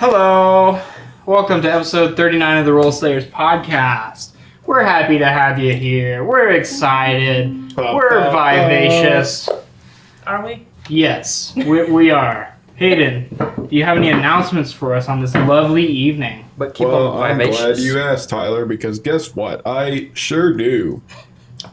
Hello, welcome to episode 39 of the Role Slayers podcast. We're happy to have you here. We're excited. We're vivacious. Are we? Yes, we are. Hayden, do you have any announcements for us on this lovely evening? But keep Well, on I'm vivacious. glad you asked, Tyler, because guess what? I sure do.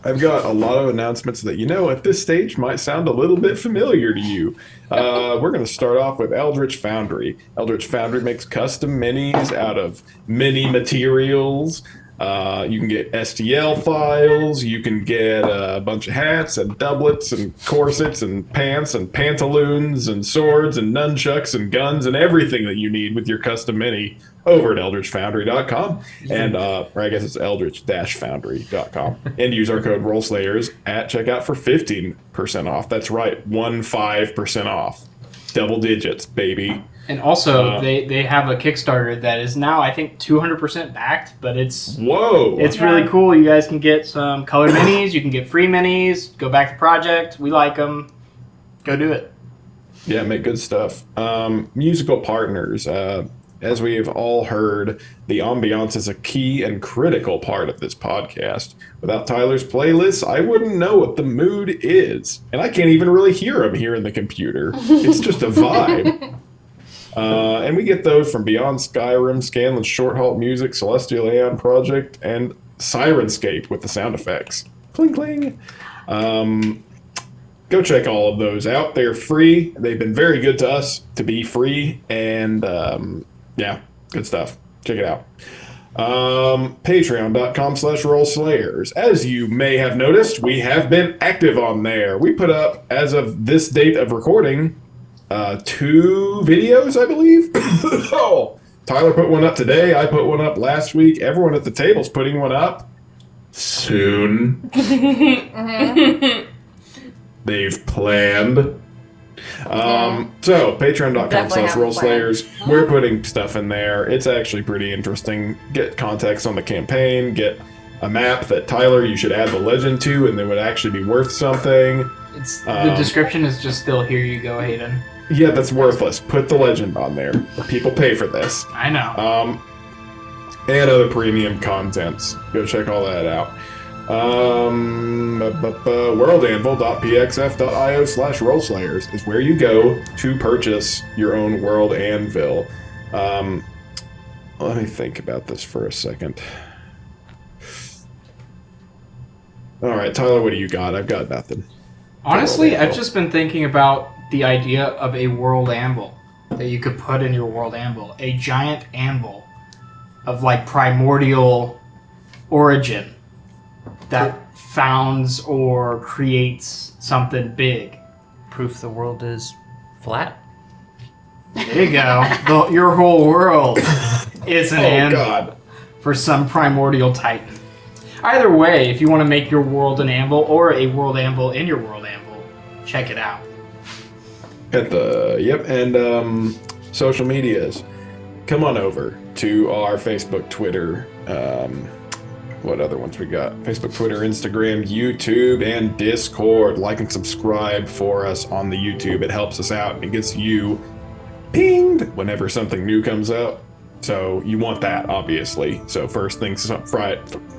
I've got a lot of announcements that, at this stage might sound a little bit familiar to you. We're going to start off with Eldritch Foundry. Eldritch Foundry makes custom minis out of mini materials. You can get STL files. You can get a bunch of hats and doublets and corsets and pants and pantaloons and swords and nunchucks and guns and everything that you need with your custom mini over at eldritchfoundry.com. And, or I guess it's eldritch-foundry.com. And use our code ROLLSLAYERS at checkout for 15% off. That's right, 15% off. Double digits, baby. And also, they have a Kickstarter that is now, I think, 200% backed, but it's really cool. You guys can get some colored minis. You can get free minis. Go back to project. We like them. Go do it. Yeah, make good stuff. Musical partners. As we have all heard, the ambiance is a key and critical part of this podcast. Without Tyler's playlists, I wouldn't know what the mood is. And I can't even really hear him here in the computer. It's just a vibe. And we get those from Beyond Skyrim, Scanlan's Short Halt Music, Celestial Aeon Project, and Sirenscape with the sound effects. Cling, cling. Go check all of those out. They're free. They've been very good to us to be free. And, yeah, good stuff. Check it out. Patreon.com/RollSlayers. As you may have noticed, we have been active on there. We put up, as of this date of recording, 2 videos, I believe. Oh, Tyler put one up today. I put one up last week. Everyone at the table's putting one up soon. They've planned. So patreon.com/RollSlayers. We're putting stuff in there. It's actually pretty interesting. Get context on the campaign. Get a map that Tyler, you should add the legend to, and that would actually be worth something. The description is just still here you go, Hayden. Yeah, that's worthless. Put the legend on there. People pay for this. I know. And other premium contents. Go check all that out. Worldanvil.pxf.io/rollslayers is where you go to purchase your own World Anvil. Let me think about this for a second. All right, Tyler, what do you got? I've got nothing. Honestly, I've just been thinking about the idea of a world anvil that you could put in your world anvil. A giant anvil of like primordial origin that founds or creates something big. Proof the world is flat. There you go. Your whole world is an anvil God. for some primordial titan. Either way, if you want to make your world an anvil or a world anvil in your world anvil, check it out. And social medias. Come on over to our Facebook, Twitter, what other ones we got? Facebook, Twitter, Instagram, YouTube, and Discord. Like and subscribe for us on the YouTube. It helps us out and it gets you pinged whenever something new comes out. So you want that, obviously. So first things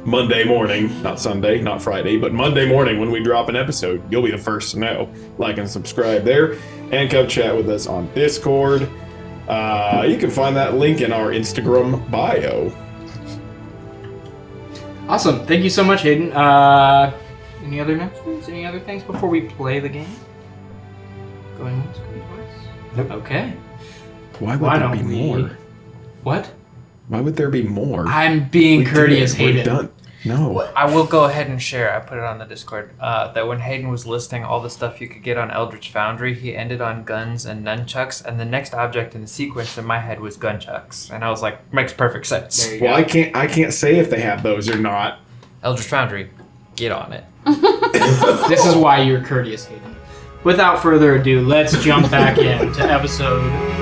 Monday morning, not Sunday, not Friday, but Monday morning when we drop an episode, you'll be the first to know. Like and subscribe there, and come chat with us on Discord. You can find that link in our Instagram bio. Awesome. Thank you so much, Hayden. Any other announcements? Any other things before we play the game? Going once, going twice? Nope. Okay. Why would there be more? What? Why would there be more? I'm being courteous, Hayden. We're done. No. I will go ahead and share. I put it on the Discord. That when Hayden was listing all the stuff you could get on Eldritch Foundry, he ended on guns and nunchucks, and the next object in the sequence in my head was gunchucks, and I was like, makes perfect sense. Well, I can't say if they have those or not. Eldritch Foundry, get on it. This is why you're courteous, Hayden. Without further ado, let's jump back into episode 39.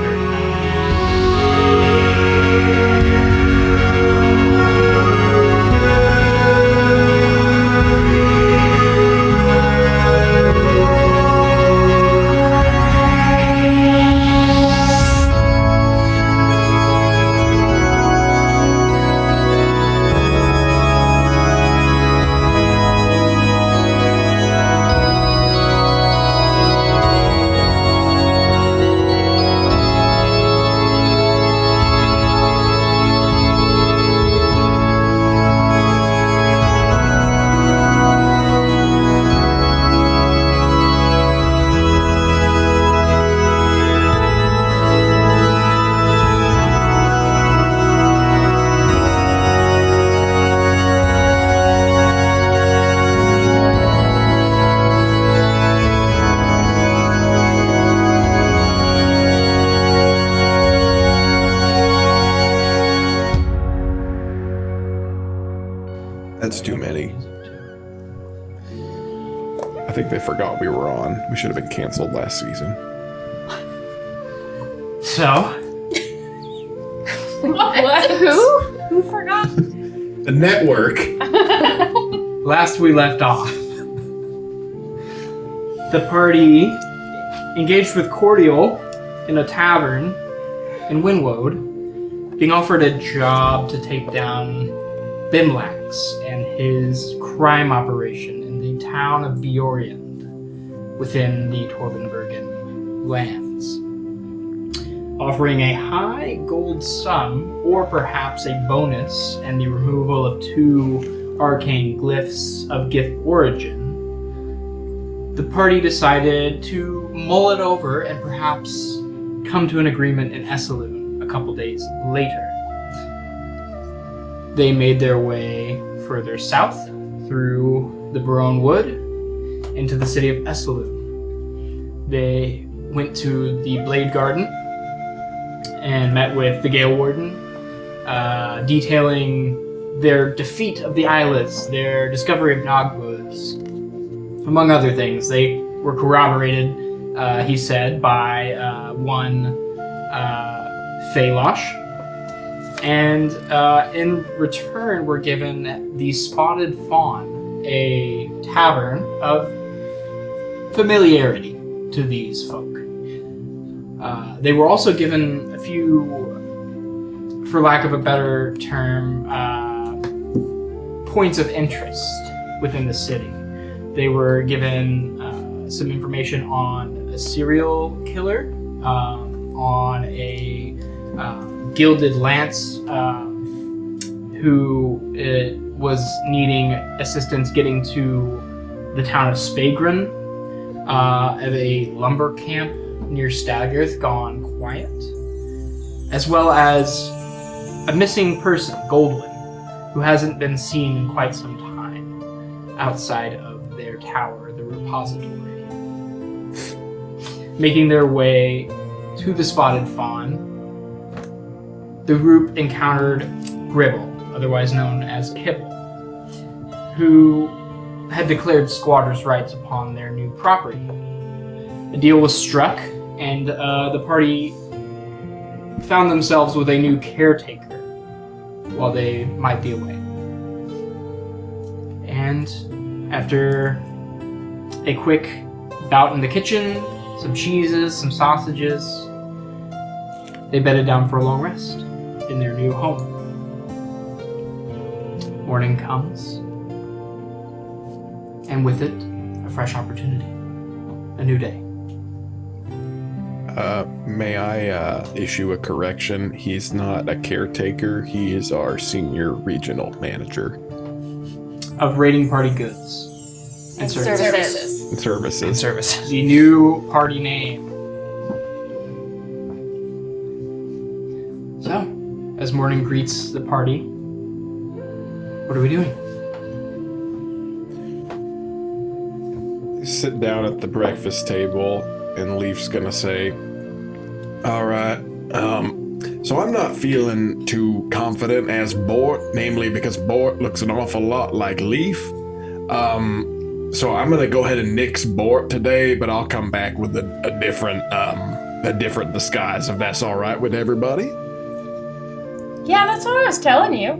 That's too many. I think they forgot we were on. We should have been canceled last season. So, What? Who forgot? The network. last we left off, the party engaged with Cordial in a tavern in Winwood, being offered a job to take down Bimlax and his crime operation in the town of Bjorend within the Torbenbergen lands, offering a high gold sum or perhaps a bonus and the removal of 2 arcane glyphs of gift origin. The party decided to mull it over and perhaps come to an agreement in Esselune a couple days later. They made their way further south through the Barone Wood into the city of Esselune. They went to the Blade Garden and met with the Gale Warden, detailing their defeat of the Islas, their discovery of Nogwoods, among other things. They were corroborated, he said, by one Phalosh, and in return were given the Spotted Fawn, a tavern of familiarity to these folk. They were also given a few, for lack of a better term, points of interest within the city. They were given some information on a serial killer, on a gilded lance who was needing assistance getting to the town of Spagren, of a lumber camp near Staggerth gone quiet, as well as a missing person, Goldwyn, who hasn't been seen in quite some time outside of their tower, the repository. Making their way to the Spotted Fawn, the group encountered Gribble, otherwise known as Kibble, who had declared squatters' rights upon their new property. A deal was struck, and the party found themselves with a new caretaker while they might be away. And after a quick bout in the kitchen, some cheeses, some sausages, they bedded down for a long rest in their new home. Morning comes, and with it, a fresh opportunity, a new day. May I issue a correction? He's not a caretaker. He is our senior regional manager. Of raiding party goods and services. And services. The new party name. So, as morning greets the party, what are we doing? Sit down at the breakfast table, and Leaf's gonna say, all right, so I'm not feeling too confident as Bort, namely because Bort looks an awful lot like Leaf. So I'm gonna go ahead and nix Bort today, but I'll come back with a different disguise if that's all right with everybody. Yeah, that's what I was telling you.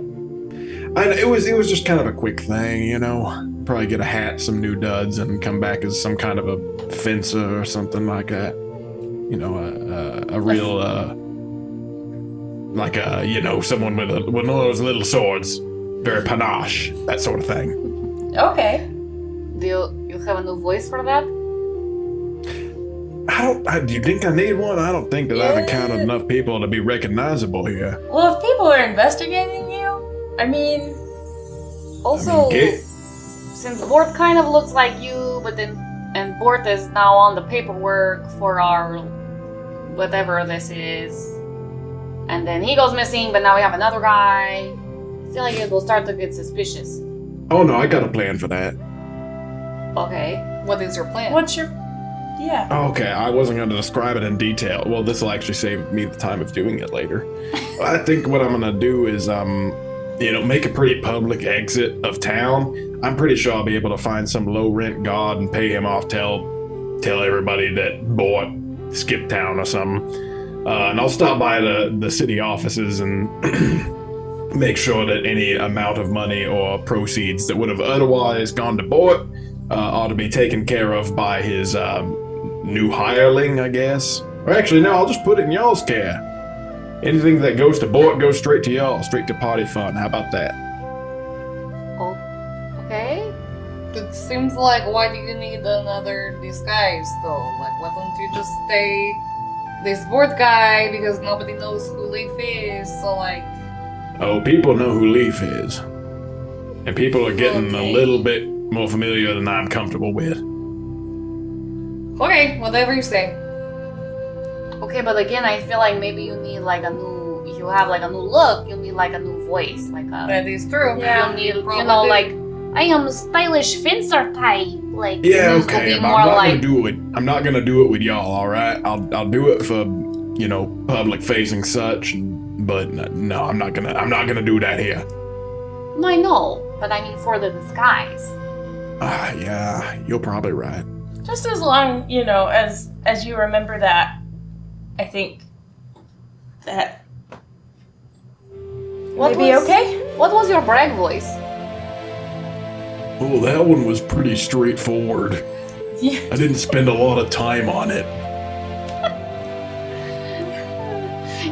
And it was just kind of a quick thing, you know. Probably get a hat, some new duds, and come back as some kind of a fencer or something like that. You know, a real like someone with one of those little swords, very panache, that sort of thing. Okay. Do you have a new voice for that? Do you think I need one? I don't think that I've encountered enough people to be recognizable here. Well, if people are investigating you, I mean... Also, since Bort kind of looks like you, and Bort is now on the paperwork for our whatever this is, and then he goes missing, but now we have another guy. I feel like it will start to get suspicious. Oh no, I got a plan for that. Okay. What is your plan? What's your... Yeah. Okay, I wasn't going to describe it in detail. Well, this will actually save me the time of doing it later. I think what I'm going to do is, make a pretty public exit of town, I'm pretty sure I'll be able to find some low rent god and pay him off. Tell everybody that Bort skipped town or something. And I'll stop by the city offices and make sure that any amount of money or proceeds that would have otherwise gone to Bort ought to be taken care of by his new hireling, I guess. Or actually, no, I'll just put it in y'all's care. Anything that goes to Bort goes straight to y'all, straight to party fund. How about that? Oh, okay. It seems like, why do you need another disguise though? Like, why don't you just stay this board guy, because nobody knows who Leaf is, so like... Oh, people know who Leaf is. And people are getting a little bit more familiar than I'm comfortable with. Okay, whatever you say. Okay, but again, I feel like maybe you need like a new. You have like a new look. You need like a new voice, like a. That is true. You need, like I am stylish fencer type. Like Yeah, this okay. will be I'm more not like. gonna do it. I'm not gonna do it with y'all. All right. I'll do it for public facing such. But no, I'm not gonna do that here. No, I know, but I mean for the disguise. Yeah, you're probably right. Just as long, as you remember that, I think that What maybe was- okay. What was your brag voice? Well, that one was pretty straightforward. Yeah. I didn't spend a lot of time on it.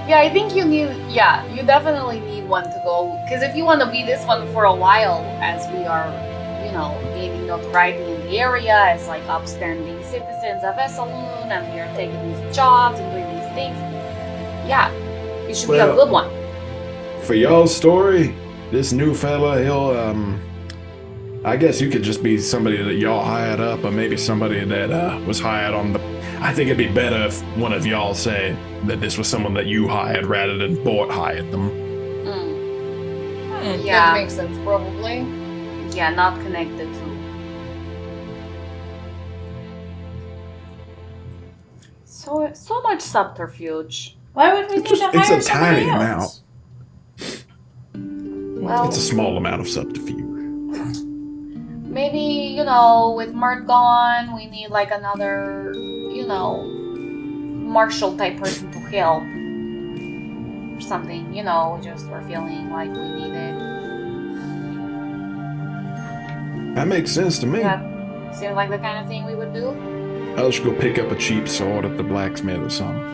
Yeah, I think you need. Yeah, you definitely need one to go. Because if you want to be this one for a while, as we are, gaining notoriety in the area as like upstanding citizens of Esselune, and we are taking these jobs and doing these things. Yeah, you should be a Well- good one. For y'all's story, this new fella, he'll I guess you could just be somebody that y'all hired up, or maybe somebody that was hired on the. I think it'd be better if one of y'all said that this was someone that you hired rather than Bort hired them. Mm. That makes sense, probably. Yeah, not connected to. So much subterfuge. Why would we need to hire It's a somebody tiny else? Well, It's a small amount of subterfuge. maybe, with Mert gone, we need like another, martial type person to help. Or something, just we're feeling like we need it. That makes sense to me. That seems like the kind of thing we would do. I'll just go pick up a cheap sword at the blacksmith or something.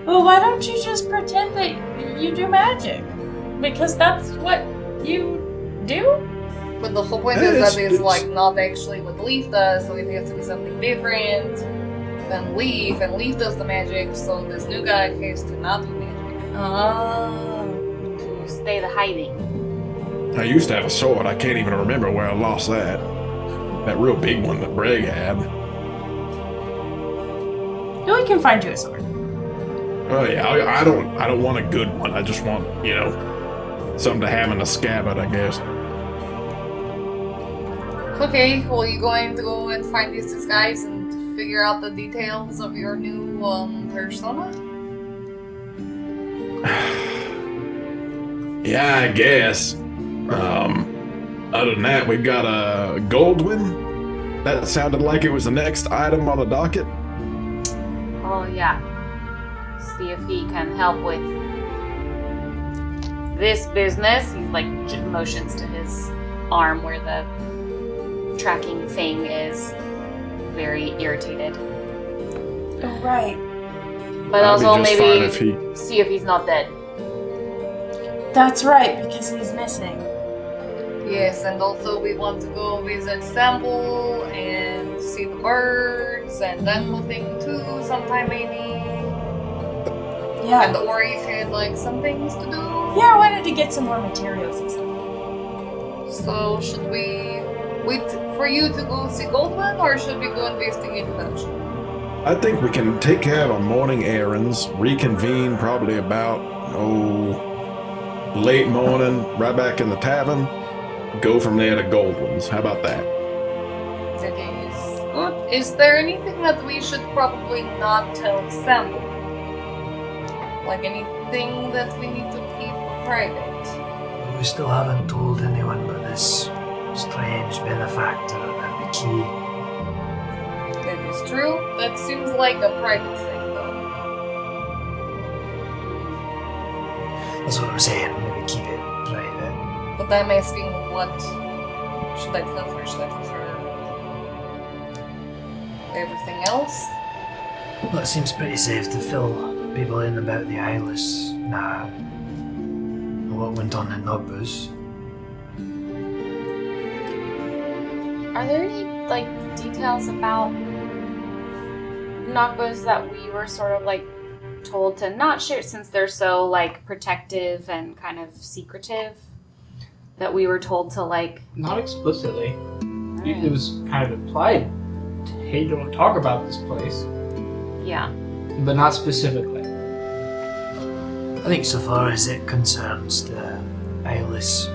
Well, why don't you just pretend that you do magic? Because that's what you do? But the whole point Yeah, is that it's- it's like not actually what Leaf does, so it has to be something different than Leaf, and Leaf does the magic, so this new guy has to not do magic. Oh. To stay the hiding. I used to have a sword. I can't even remember where I lost that. That real big one that Breg had. We can find you a sword. Oh yeah, I don't want a good one. I just want, something to have in a scabbard, I guess. Okay, well, you going to go and find these disguise and figure out the details of your new persona? Yeah, I guess. Other than that, we've got a Goldwyn. That sounded like it was the next item on the docket. Oh yeah. See if he can help with this business. He's like motions to his arm where the tracking thing is, very irritated. Oh, right. But That'd be also just maybe fine if he. see if he's not dead. That's right, because he's missing. Yes, and also we want to go visit Sample and see the birds, and then we'll think too sometime maybe. Yeah. And Ori had like some things to do. Yeah, I wanted to get some more materials and stuff. So should we wait for you to go see Goldwyn, or should we go investigate the dungeon? I think we can take care of our morning errands, reconvene probably about, late morning, right back in the tavern, go from there to Goldwyn's. How about that? That is good. Is there anything that we should probably not tell Sample? Like anything that we need to keep private? We still haven't told anyone but this strange benefactor about the key. That is true. That seems like a private thing, though. That's what I'm saying. Maybe keep it private. But I'm asking what should I tell her? Should I tell her everything else? Well, it seems pretty safe to fill people in about the Eyeless now. What went on in Nogbus. Are there any like details about Nogbus that we were sort of like told to not share since they're so like protective and kind of secretive? That we were told to like. Not explicitly. It was kind of implied. Hey, don't talk about this place. Yeah. But not specifically. I think so far as it concerns the Eyeless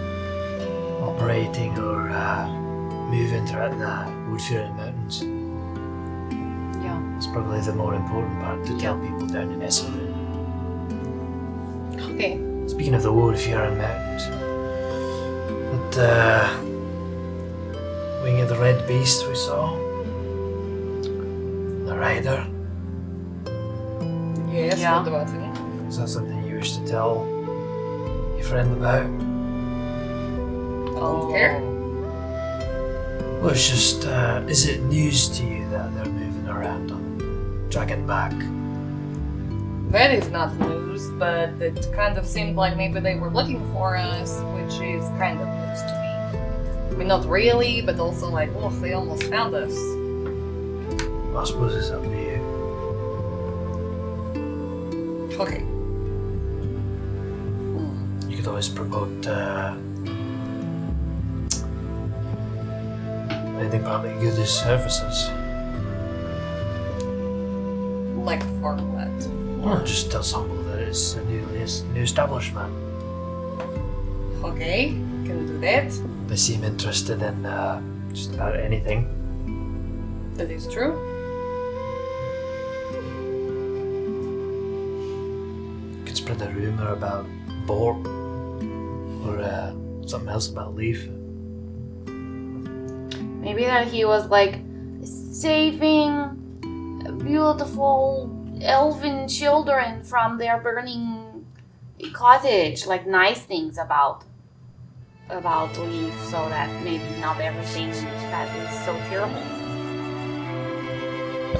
operating or moving throughout the Woodfury Mountains, Yeah. it's probably the more important part to tell people down in Esselune. Okay. Speaking of the Woodfury Mountains, that wing of the red beast we saw, the rider, Yes, Yeah. what about him? is that something you wish to tell your friend about? I don't care. Well, it's just, is it news to you that they're moving around on Dragonback? That is not news, but it kind of seemed like maybe they were looking for us, which is kind of news to me. I mean, not really, but also like, oh, they almost found us. Well, I suppose it's up to you. Okay. You could always promote anything partly good as services. Like for what? Or just tell someone that it's a new establishment. Okay, can do that. They seem interested in just about anything. That is true. You could spread a rumor about Bort or something else about Leaf. Maybe that he was like saving beautiful elven children from their burning cottage, like nice things about Leaf, so that maybe not everything that is so terrible.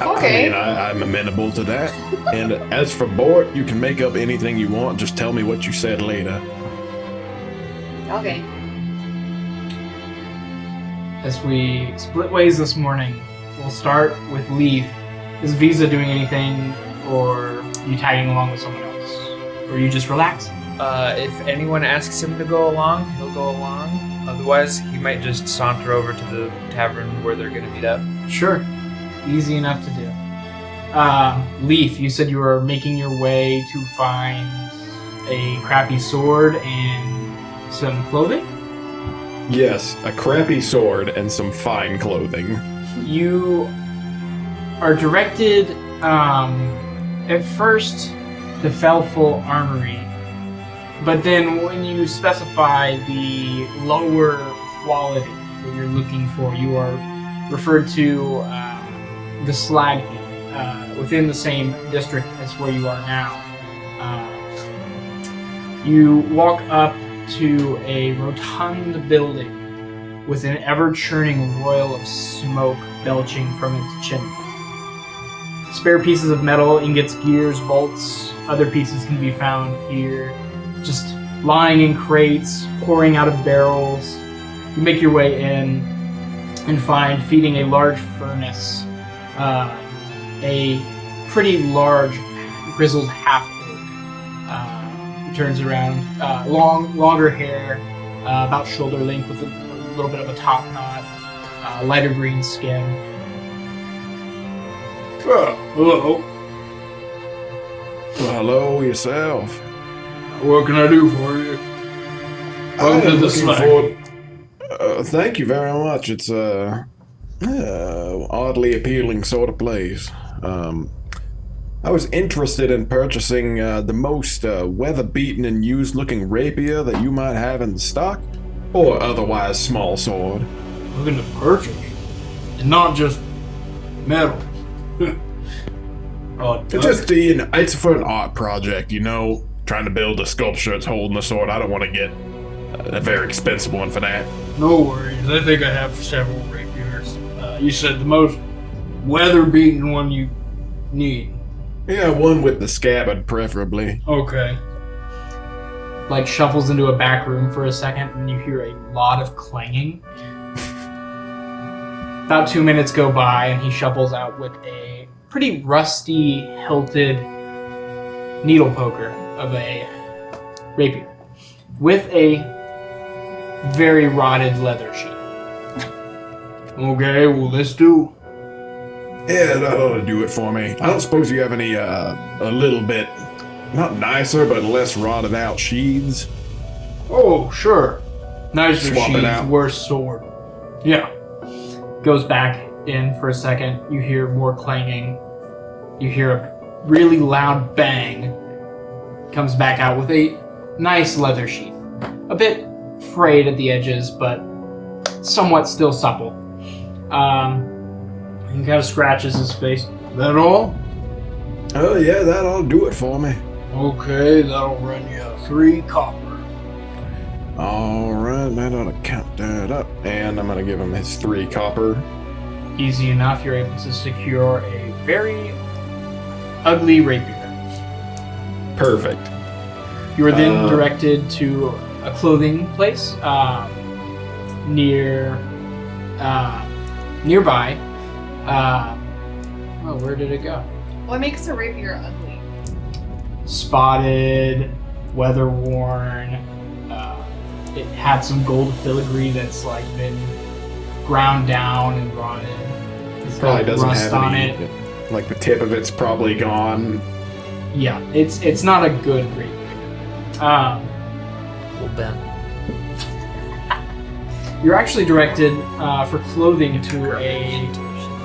Okay. I mean, I'm amenable to that. And as for Bort, you can make up anything you want. Just tell me what you said later. Okay. As we split ways this morning, we'll start with Leaf. Is Visa doing anything, or you tagging along with someone else? Or you just relaxing? If anyone asks him to go along, he'll go along. Otherwise, he might just saunter over to the tavern where they're gonna meet up. Sure. Easy enough to do. Leaf, you said you were making your way to find a crappy sword and some clothing? Yes, a crappy sword and some fine clothing. You are directed at first to Felful Armory, but then when you specify the lower quality that you're looking for, you are referred to the Slag Heap, within the same district as where you are now. You walk up to a rotund building with an ever-churning roil of smoke belching from its chimney. Spare pieces of metal, ingots, gears, bolts, other pieces can be found here, just lying in crates, pouring out of barrels. You make your way in and find, feeding a large furnace, a pretty large, grizzled half-orc. He turns around, longer hair, about shoulder length with a little bit of a top knot, lighter green skin. Hello. Well, hello yourself. What can I do for you? Welcome to the looking Slag. thank you very much. It's a oddly appealing sort of place. I I was interested in purchasing the most weather-beaten and used-looking rapier that you might have in the stock, or otherwise small sword. Looking to purchase, and not just metal. It's just it's for an art project, you know, trying to build a sculpture that's holding the sword. I don't want to get a very expensive one for that. No worries. I think I have several rapiers. You said the most weather-beaten one you need. Yeah, one with the scabbard, preferably. Okay. Like shuffles into a back room for a second, and you hear a lot of clanging. About 2 minutes go by, and he shuffles out with a pretty rusty, hilted needle poker of a rapier with a very rotted leather sheath. Okay, well, this do. Yeah, that ought to do it for me. I don't suppose you have any, a little bit, not nicer, but less rotted out sheaths? Oh, sure. Nicer Swap it sheath, out. worse sword. Yeah. Goes back in for a second. You hear more clanging. You hear a really loud bang. Comes back out with a nice leather sheath. A bit frayed at the edges, but somewhat still supple. He kind of scratches his face. That all? Oh, yeah, that ought to do it for me. Okay, that'll run you 3 copper. All right, that ought to count that up. And I'm going to give him his 3 copper. Easy enough, you're able to secure a very ugly rapier. Perfect. You are then directed to a clothing place nearby. Where did it go? What makes a rapier ugly? Spotted, weather worn. It had some gold filigree that's like been ground down and rotted. It's Probably got doesn't rust have on any, it. like the tip of it's probably gone. Yeah, it's not a good rapier. Well, Ben. You're actually directed for clothing to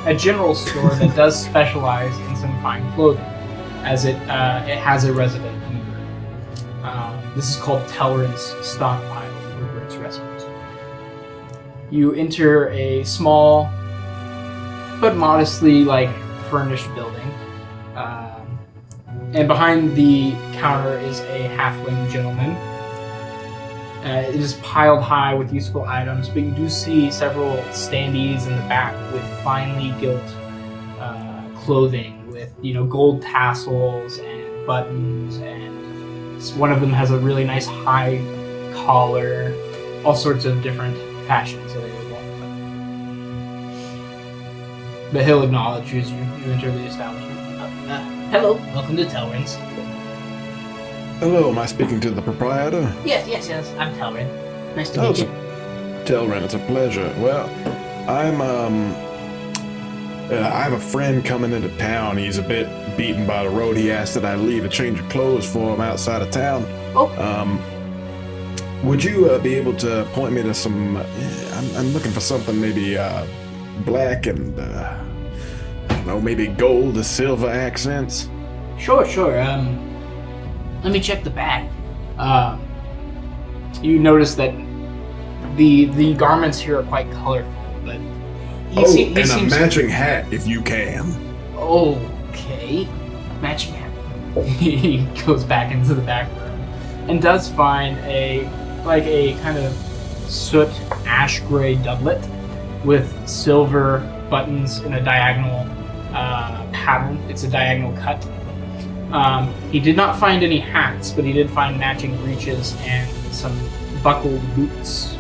a general store that does specialize in some fine clothing, as it has a resident weaver. This is called Telrin's Stockpile over its residence. You enter a small but modestly furnished building, and behind the counter is a halfling gentleman. It is piled high with useful items, but you do see several standees in the back with finely gilt clothing with gold tassels and buttons, and one of them has a really nice high collar, all sorts of different fashions that they would want. But he'll acknowledge you as you enter the establishment. Hello, welcome to Telrin's. Hello, am I speaking to the proprietor? Yes, I'm Telrin. Nice to Oh, meet you. Telrin, it's a pleasure. Well, I have a friend coming into town. He's a bit beaten by the road. He asked that I leave a change of clothes for him outside of town. Oh. Would you be able to point me to some? I'm looking for something maybe black and I don't know, maybe gold or silver accents. Sure. Let me check the back. You notice that the garments here are quite colorful, but he and seems a matching hat if you can. Okay. Matching hat. He goes back into the back room and does find a kind of soot ash gray doublet with silver buttons in a diagonal pattern. It's a diagonal cut. He did not find any hats, but he did find matching breeches and some buckled boots.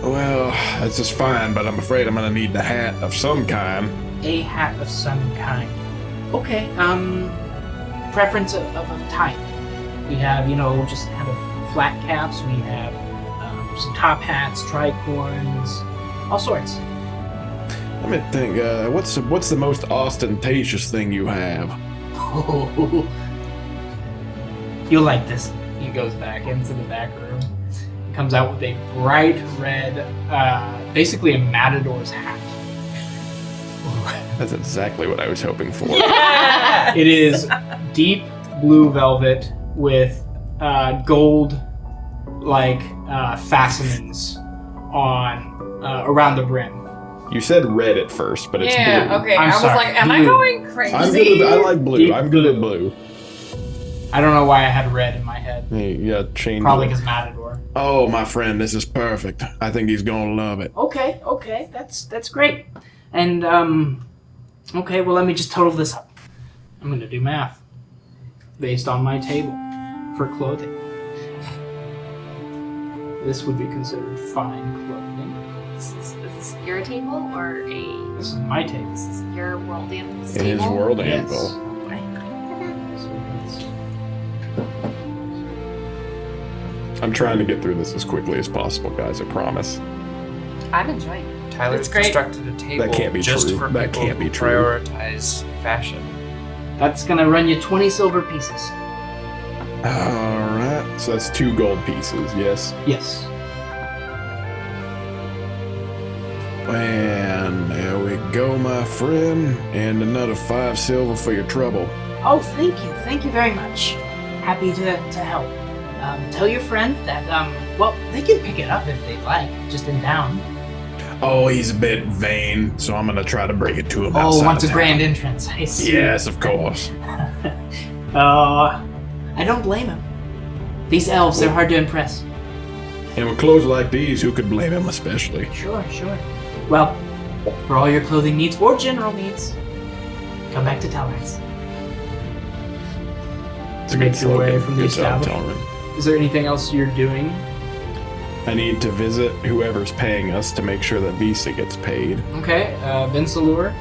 Well, that's just fine, but I'm afraid I'm gonna need the hat of some kind. A hat of some kind. Okay. Preference of type. We have, just kind of flat caps. We have some top hats, tricorns, all sorts. Let me think. What's the most ostentatious thing you have? Oh, you'll like this. He goes back into the back room. He comes out with a bright red, basically a matador's hat. That's exactly what I was hoping for. It is deep blue velvet with gold fastenings on around the brim. You said red at first, but it's Yeah, blue. okay. I'm I was sorry, like, am I blue. going crazy? I'm good at, I like blue. Deep I'm good at blue. I don't know why I had red in my head. Hey, you gotta change Probably it. because Matador. Oh, my friend, this is perfect. I think he's gonna love it. Okay, that's great. And okay, well let me just total this up. I'm gonna do math based on my table for clothing. This would be considered fine clothing. Is this your table or a? This is my table. This is your world animal's In his table? world Yes. anvil. I'm trying to get through this as quickly as possible, guys. I promise. I'm enjoying it. Tyler's It's great. constructed a table That can't be just true. for That people can't be who true. prioritize fashion. That's gonna run you 20 silver pieces. All right. So that's 2 gold pieces. Yes. Yes. And there we go, my friend. And another 5 silver for your trouble. Oh, thank you very much. Happy to help. Tell your friend that well, they can pick it up if they'd like, just in town. Oh, he's a bit vain, so I'm gonna try to bring it to him. Oh, outside wants a of grand town. entrance. I see. Yes, of course. I don't blame him. These elves, they're hard to impress. And with clothes like these, who could blame him especially? Sure. Well, for all your clothing needs or general needs, come back to Telrance. It's a Make good your way slogan. from the Good job, establishment. Talman. Is there anything else you're doing? I need to visit whoever's paying us to make sure that Visa gets paid. Okay, Vinsalure.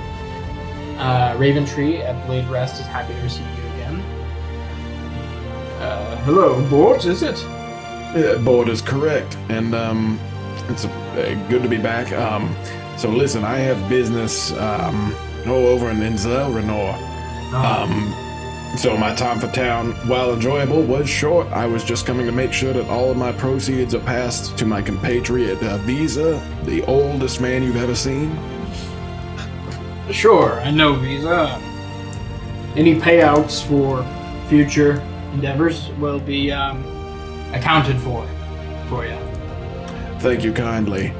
Raventree at Blade Rest is happy to receive you again. Hello, Bort, is it? Yeah, board is correct, and it's good to be back. So listen, I have business over in Inzel Renor. So my time for town, while enjoyable, was short. I was just coming to make sure that all of my proceeds are passed to my compatriot Visa, the oldest man you've ever seen. Sure, I know Visa. Any payouts for future endeavors will be accounted for you. Thank you kindly.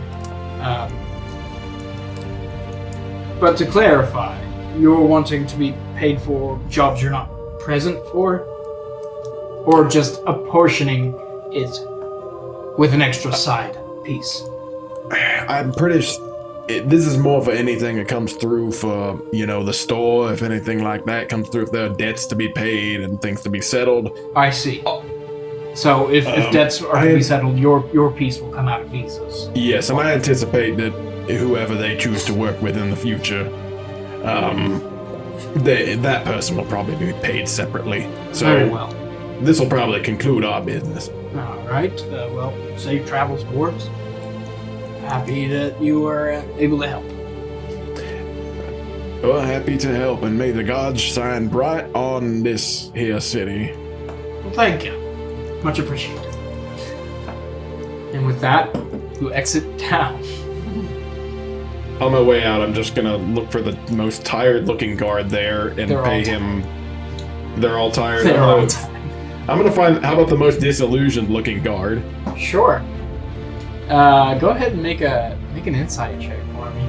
But to clarify, you're wanting to be paid for jobs you're not present for? Or just apportioning it with an extra side piece? I'm pretty. This is more for anything that comes through for the store. If anything like that comes through, if there are debts to be paid and things to be settled. I see. So if debts are to be settled, your piece will come out of Visa's. Yes, and I anticipate that whoever they choose to work with in the future, that person will probably be paid separately. So Very well. this will probably conclude our business. All right. Well, safe travels, Bort. Happy that you were able to help. Well, happy to help, and may the gods shine bright on this here city. Well, thank you. Much appreciated. And with that, you exit town. On my way out, I'm just gonna look for the most tired-looking guard there and They're all pay him. They're all tired. They're all Oh, tired. I'm gonna find. How about the most disillusioned-looking guard? Sure. Go ahead and make an insight check for me.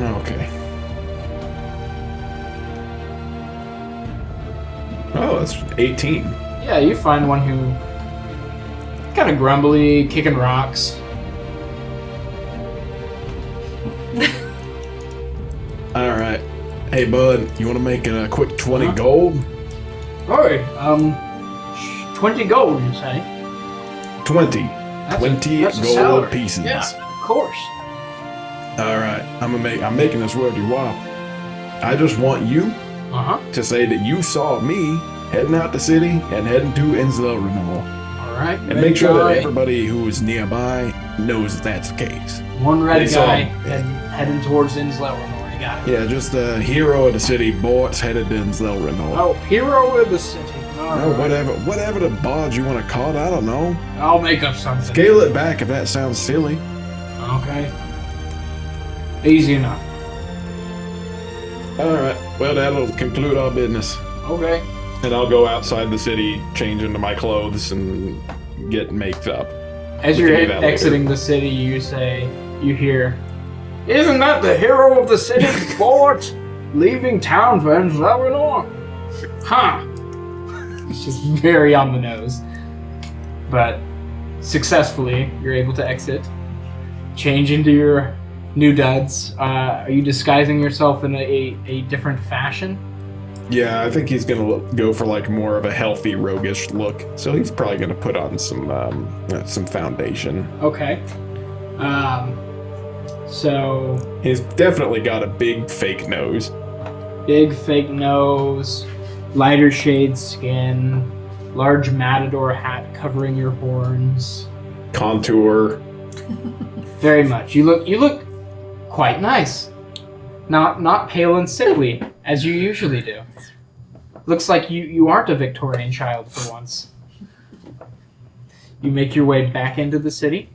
Okay. Oh, that's 18. Yeah, you find one who kind of grumbly, kicking rocks. All right. Hey, bud, you want to make a quick 20 Huh? gold? Alright, 20 gold, you say? 20. That's 20 that's a gold salary. pieces. Yeah, of course. All right. I'm making this worth your while. I just want you Uh-huh. to say that you saw me heading out the city and heading to Insel Renewal. Alright. And make sure that everybody who is nearby knows that that's the case. One red They saw guy him. heading towards Insel Renor. You got it. Yeah, just a hero of the city, Bort's headed to Insel Renewal. Oh, hero of the city. All No, right. whatever the barge you want to call it, I don't know. I'll make up something. Scale it back if that sounds silly. Okay. Easy enough. All right. Well, that'll conclude our business. Okay. And I'll go outside the city, change into my clothes, and get maked up. As We you're can do that later. exiting the city, you hear, "Isn't that the hero of the city, Bort? Leaving town for Esselune? Huh." It's just very on the nose. But successfully, you're able to exit. Change into your new duds. Are you disguising yourself in a different fashion? Yeah, I think he's gonna go for like more of a healthy, roguish look. So he's probably gonna put on some foundation. Okay. So He's definitely got a big fake nose. big fake nose, lighter shade skin, large matador hat covering your horns. Contour. Very much. You look quite nice. Not pale and sickly as you usually do. Looks like you aren't a Victorian child for once. You make your way back into the city,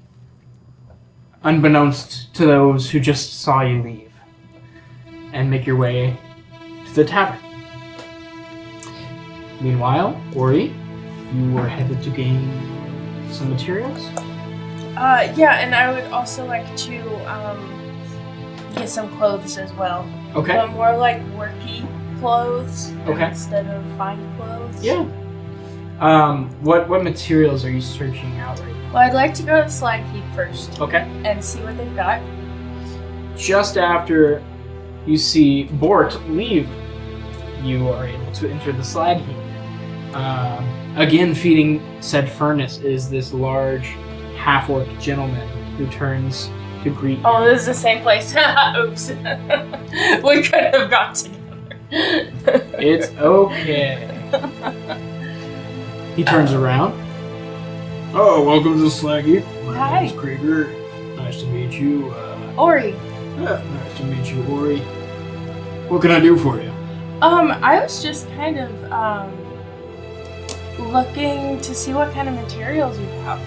unbeknownst to those who just saw you leave, and make your way to the tavern. Meanwhile, Ori, you were headed to gain some materials? Yeah, and I would also like to get some clothes as well. Okay. But more like worky clothes Okay. instead of fine clothes. Yeah. What materials are you searching out right now? Well, I'd like to go to the slag heap first Okay. and see what they've got. Just after you see Bort leave, you are able to enter the slag heap. Again, feeding said furnace is this large half-orc gentleman who turns to greet Oh, you. this is the same place. Oops. We could have got together. It's okay. He turns around. Oh, welcome to the slag heap. My Hi. name's Krieger. Nice to meet you. Ori. Yeah, nice to meet you, Ori. What can I do for you? I was just kind of looking to see what kind of materials you have.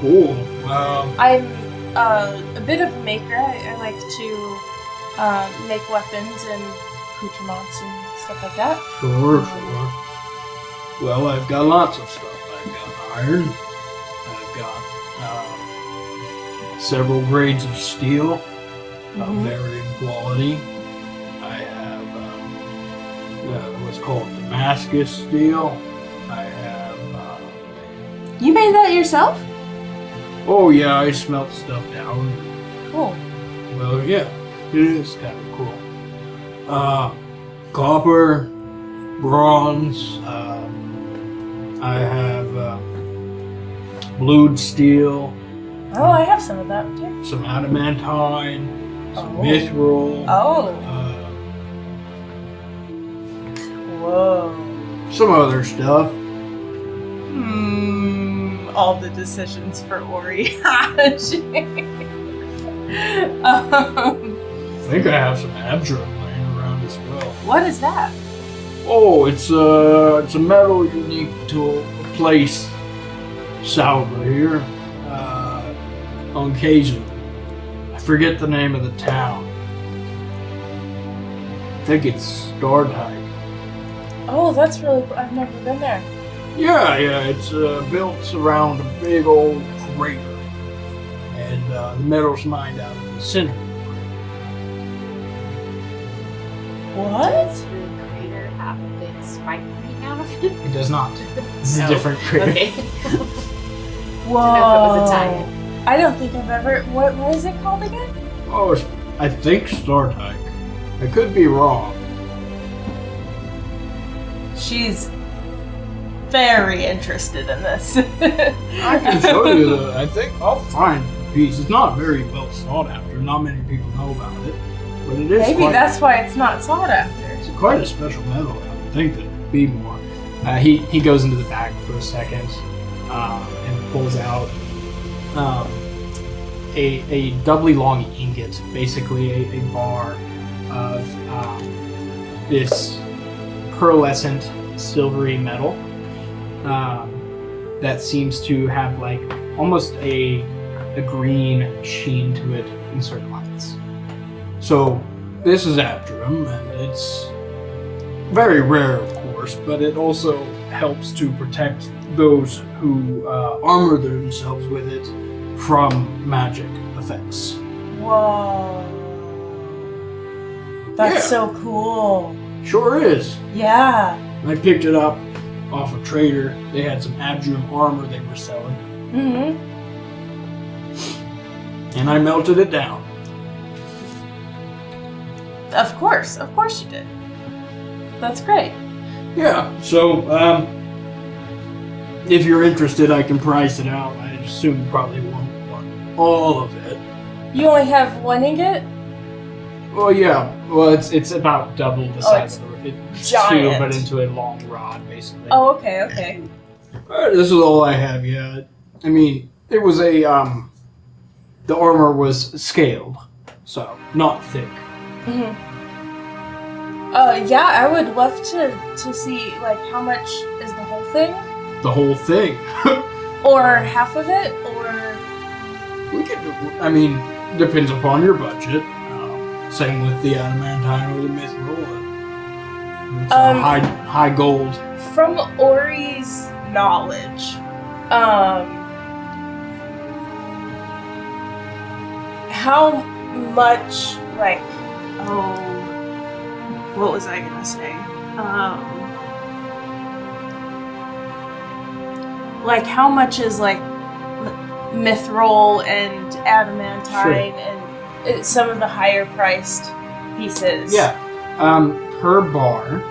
Cool. I'm a bit of a maker. I like to make weapons and accoutrements and stuff like that. Sure. Well, I've got lots of stuff. I've got iron. I've got several grades of steel of Mhm. varying quality. I have what's called Damascus steel. I have. You made that yourself? Oh yeah, I smelt stuff down. Cool. Well, yeah, it is kind of cool. Copper, bronze. I have blued steel, Oh, I have some of that too. some adamantine, some Oh. mithril. Oh. Whoa. Some other stuff. All the decisions for Ori. I think I have some abjure laying around as well. What is that? Oh, it's a metal unique to a place south of here, on Kazoo. I forget the name of the town. I think it's Startype. Oh, that's really cool. I've never been there. Yeah, it's built around a big old crater, and the metal's mined out of the center. What? Does the crater have a big spike coming out of it? It does not. This is a Oh, different crater. Okay. Whoa. I don't know if it was a tie-in. I don't think I've ever. What is it called again? Oh, I think Startype. I could be wrong. She's very interested in this. I can show you I think I'll find the piece. It's not very well sought after. Not many people know about it. But it is Maybe quite, that's why it's not sought after. it's quite a special metal. I would think there'd be more. He goes into the bag for a second and pulls out a doubly long ingot, basically a bar of this pearlescent silvery metal that seems to have like almost a green sheen to it in certain lights. So this is Abdrum, and it's very rare, of course, but it also helps to protect those who armor themselves with it from magic effects. Whoa. That's Yeah. so cool. Sure is. Yeah. I picked it up off a trader. They had some Abdrum armor they were selling, Mm-hmm. and I melted it down. Of course you did. That's great. Yeah, so, if you're interested, I can price it out. I assume you probably won't want all of it. You only have one ingot? Well, yeah. Well, it's about double the size it's of the It's giant. two, but into a long rod, basically. Oh, okay. This is all I have, yeah. I mean, it was a, the armor was scaled, so not thick. Mm-hmm. Yeah, I would love to see, like, how much is the whole thing? The whole thing. Or half of it? Or... We could, I mean, depends upon your budget. Same with the adamantine or the mithril. It's high gold. From Ori's knowledge, how much, like, what was I gonna say? Like, how much is, like, mithril and adamantine and some of the higher priced pieces? Yeah. Per bar,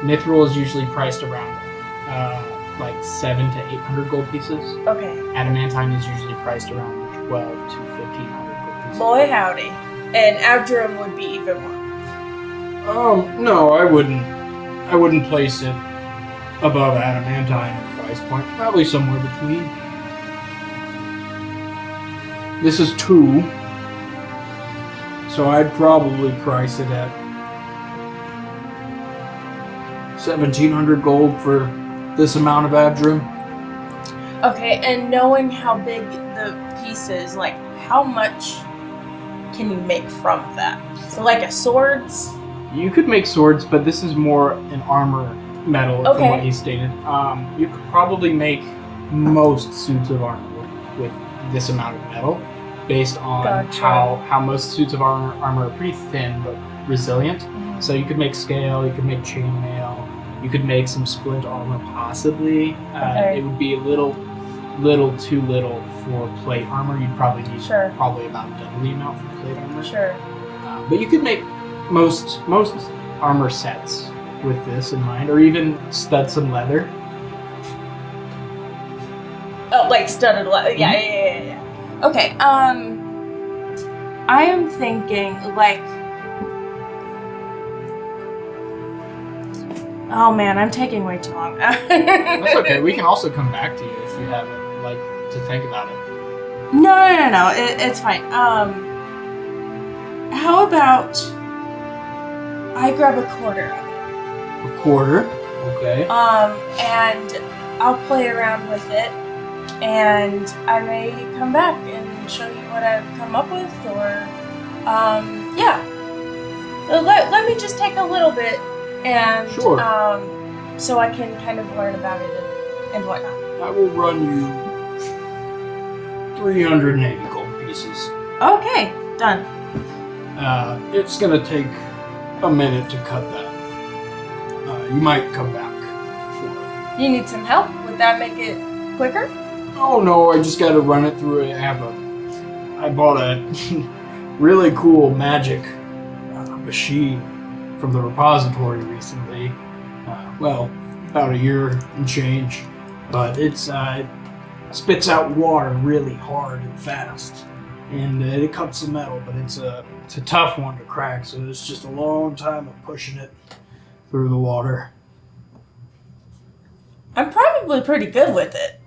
mithril is usually priced around like 700 to 800 gold pieces. Okay. Adamantine is usually priced around 12 to 1500 gold pieces. Boy howdy. And Abdrum would be even more. No, I wouldn't place it above adamantine in price point. Probably somewhere between. This is 2, so I'd probably price it at 1700 gold for this amount of Abdrum. Okay, and knowing how big the piece is, like, how much can you make from that? So, like, a sword's? You could make swords, but this is more an armor metal from Okay. what he stated. You could probably make most suits of armor with this amount of metal, based on Gotcha. how most suits of armor are pretty thin but resilient. Mhm. So you could make scale, you could make chainmail, you could make some splint armor possibly. Okay. It would be a little too little for plate armor. You'd probably need probably about double the amount for plate armor. Sure. But you could make most armor sets with this in mind, or even stud some leather. Oh, like studded leather. Yeah. Okay, I am thinking, like... Oh man, I'm taking way too long. That's okay. We can also come back to you if you haven't to think about it. No. It's fine. How about I grab a quarter of it? A quarter, okay. And I'll play around with it, and I may come back and show you what I've come up with, or, yeah. Let me just take a little bit, and, Sure. so I can kind of learn about it and whatnot. I will run you 380 gold pieces. Okay, done. It's gonna take a minute to cut that. You might come back for it. You need some help? Would that make it quicker? Oh no, I just gotta run it through I bought a really cool magic machine from the repository recently. Well, about a year and change. But it spits out water really hard and fast. And it cuts the metal, but it's a tough one to crack, so it's just a long time of pushing it through the water. I'm probably pretty good with it.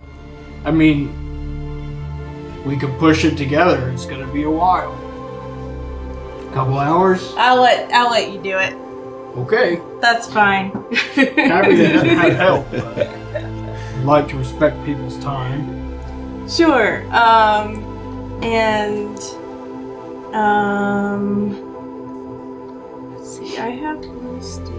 I mean, we could push it together. It's gonna be a while. A couple hours? I'll let you do it. Okay. That's fine. Happy to have help, but I'd like to respect people's time. Sure. see, I have blue steel.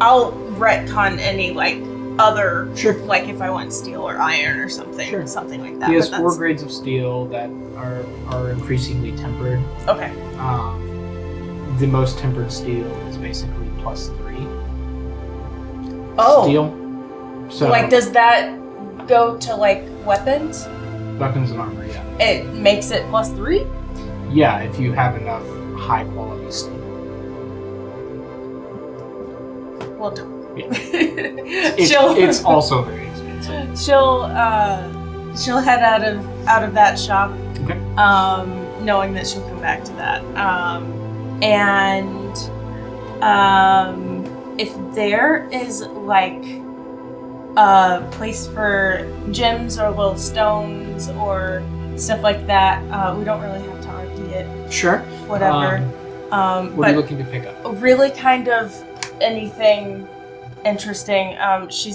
I'll retcon any like other, Sure. like if I want steel or iron or something, Sure. something like that. He has but 4 that's- grades of steel that are increasingly tempered. Okay. The most tempered steel is basically +3 Oh, steel. So like does that go to like weapons? weapons and armor, yeah. It makes it +3. Yeah, if you have enough high quality steel. Well done. Yeah. she'll It's also very expensive. she'll head out of that shop. Okay. Knowing that she'll come back to that. And if there is like a place for gems or little stones or stuff like that, we don't really have to RD it. Sure. Whatever. What are you But looking to pick up? really kind of anything interesting. She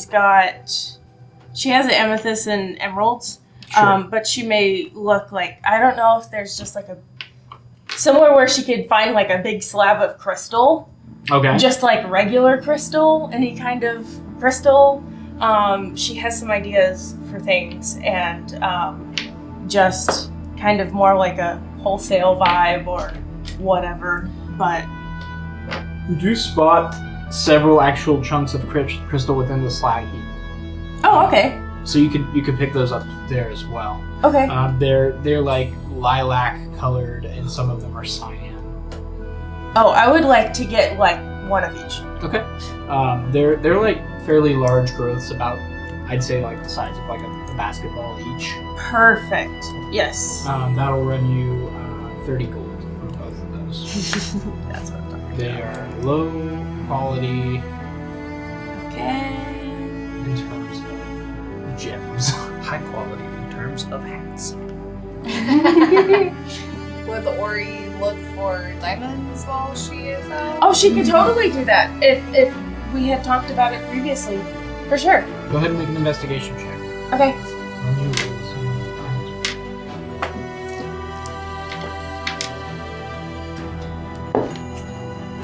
has an amethyst and emeralds. Sure. But she may look like, I don't know if there's just like somewhere where she could find like a big slab of crystal, Okay. just like regular crystal, any kind of crystal. She has some ideas for things and just kind of more like a wholesale vibe or whatever, but You do spot several actual chunks of crystal within the slag heap. oh, okay. So you could pick those up there as well. Okay. They're like lilac colored, and some of them are cyan. Oh, I would like to get like one of each. Okay. They're like fairly large growths, about I'd say like the size of like a basketball each. Perfect. Yes. That'll run you 30 gold for both of those. That's what I'm talking They are low quality Okay. in terms of gems. High quality in terms of hats. Would Ori look for diamonds while she is out? Oh, she could totally do that if we had talked about it previously. For sure. Go ahead and make an investigation check. Okay. When you roll some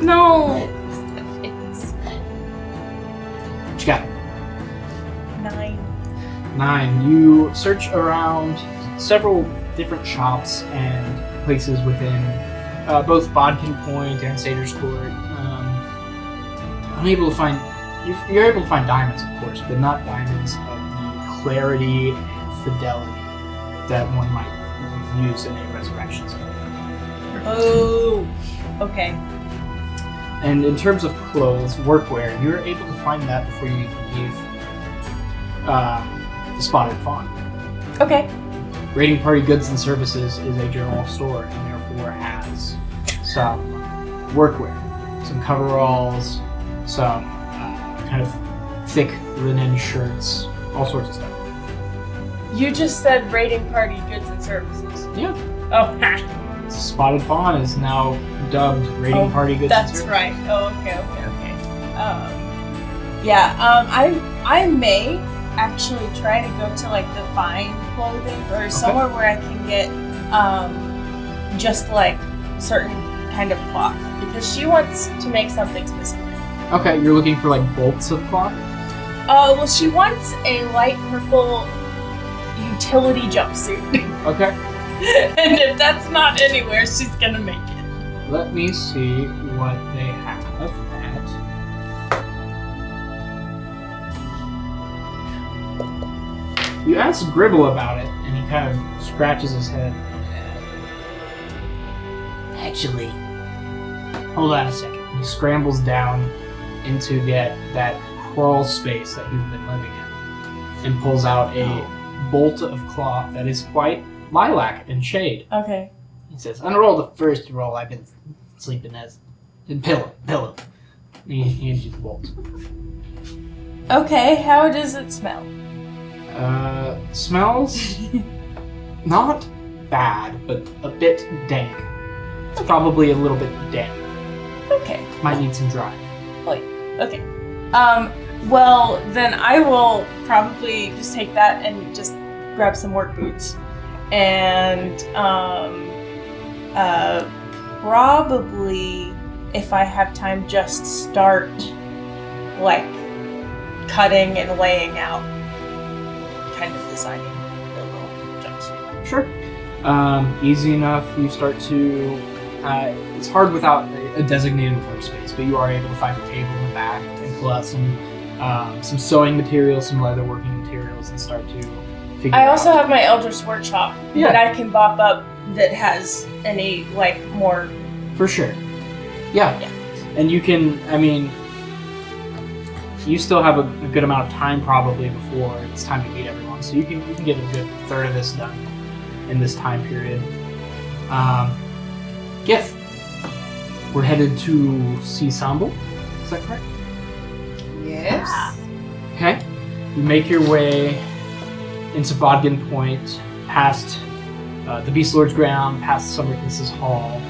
No. what you got? 9. 9. You search around several different shops and places within both Bodkin Point and Satyr's Court. Unable to find. You're able to find diamonds, of course, but not diamonds of the clarity and fidelity that one might use in a resurrection spell. Oh. Okay. And in terms of clothes, workwear, you're able to find that before you even leave the Spotted Fawn. Okay. Raiding Party Goods and Services is a general store and therefore has some workwear, some coveralls, some kind of thick linen shirts, all sorts of stuff. You just said raiding party goods and services. Yeah. Oh, ha. Spotted Fawn is now dubbed Raiding Party Goods and That's Services. right. Oh, okay. I may actually try to go to like the fine clothing or somewhere where I can get just like certain kind of cloth because she wants to make something specific. Okay, you're looking for like bolts of cloth? Well, she wants a light purple utility jumpsuit. Okay. And if that's not anywhere, she's gonna make it. Let me see what they have at. You ask Gribble about it, and he kind of scratches his head. Actually, Hold on a second. He scrambles down into that crawl space that he's been living in, and pulls out a bolt of cloth that is quite lilac in shade. Okay. he says, unroll the first roll. I've been sleeping as pillow. He hands you the bolt. Okay, how does it smell? Smells not bad, but a bit dank. It's probably a little bit damp. Okay. Might need some drying. Okay. Well, then I will probably just take that and just grab some work boots and probably if I have time, just start like cutting and laying out, kind of designing the little jumpsuit. Sure. Easy enough. You start to. It's hard without a designated workspace, but you are able to find a table in the back and pull out some sewing materials, some leather working materials, and start to figure I out. also have my Eldritch workshop Yeah. that I can bop up that has any like more. For sure. Yeah. And you can, you still have a good amount of time probably before it's time to meet everyone. So you can get a good third of this done in this time period. Gif. We're headed to see Sambo. Is that correct? Yes. Okay. You make your way into Bodkin Point, past the Beast Lord's ground, past Summerkin's hall,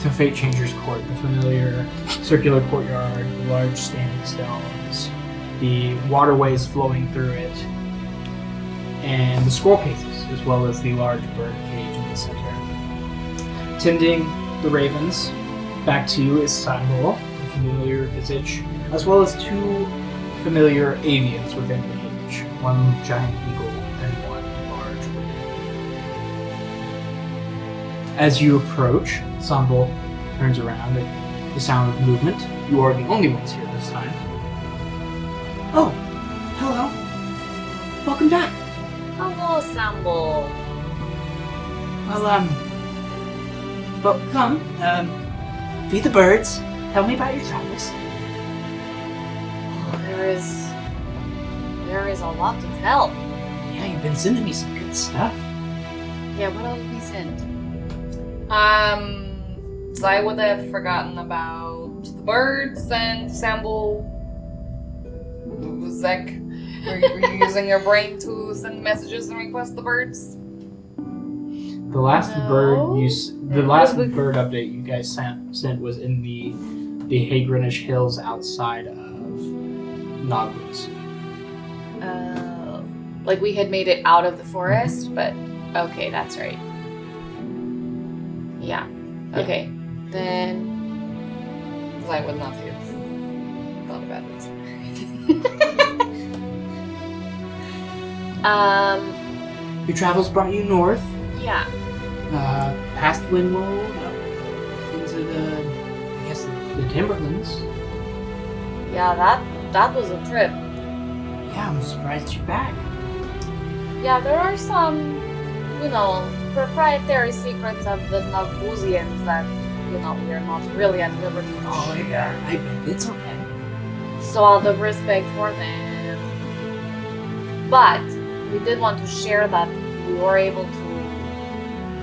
to Fate Changer's court, the familiar circular courtyard, the large standing stones, the waterways flowing through it, and the scroll cases, as well as the large bird cage in the center. Tending the ravens, back to you is Sanbul, the familiar visage, as well as two familiar avians within the cage, one giant eagle and one large wind. As you approach, Sanbul turns around at the sound of movement. You are the only ones here this time. Oh, hello. Welcome back. Hello, Sambo. Well, come, feed the birds. Tell me about your travels. Oh, there is a lot to tell. Yeah, you've been sending me some good stuff. Yeah, what else we sent? So I would have forgotten about the birds and Sambo. Zach, were you using your brain to send messages and request the birds? The last No. the last bird update you guys sent was in the Hagrinish Hills outside of Nogboots. Like we had made it out of the forest, but okay, that's right. Yeah. Okay. Then I would not have thought about it. Your travels brought you north, yeah. past Windwold, up into the Timberlands. Yeah, that was a trip. Yeah, I'm surprised you're back. Yeah, there are some, proprietary secrets of the Nagbuzians that, we're not really at liberty to Oh, share. yeah, I bet. It's okay. So out of respect for them. But we did want to share that we were able to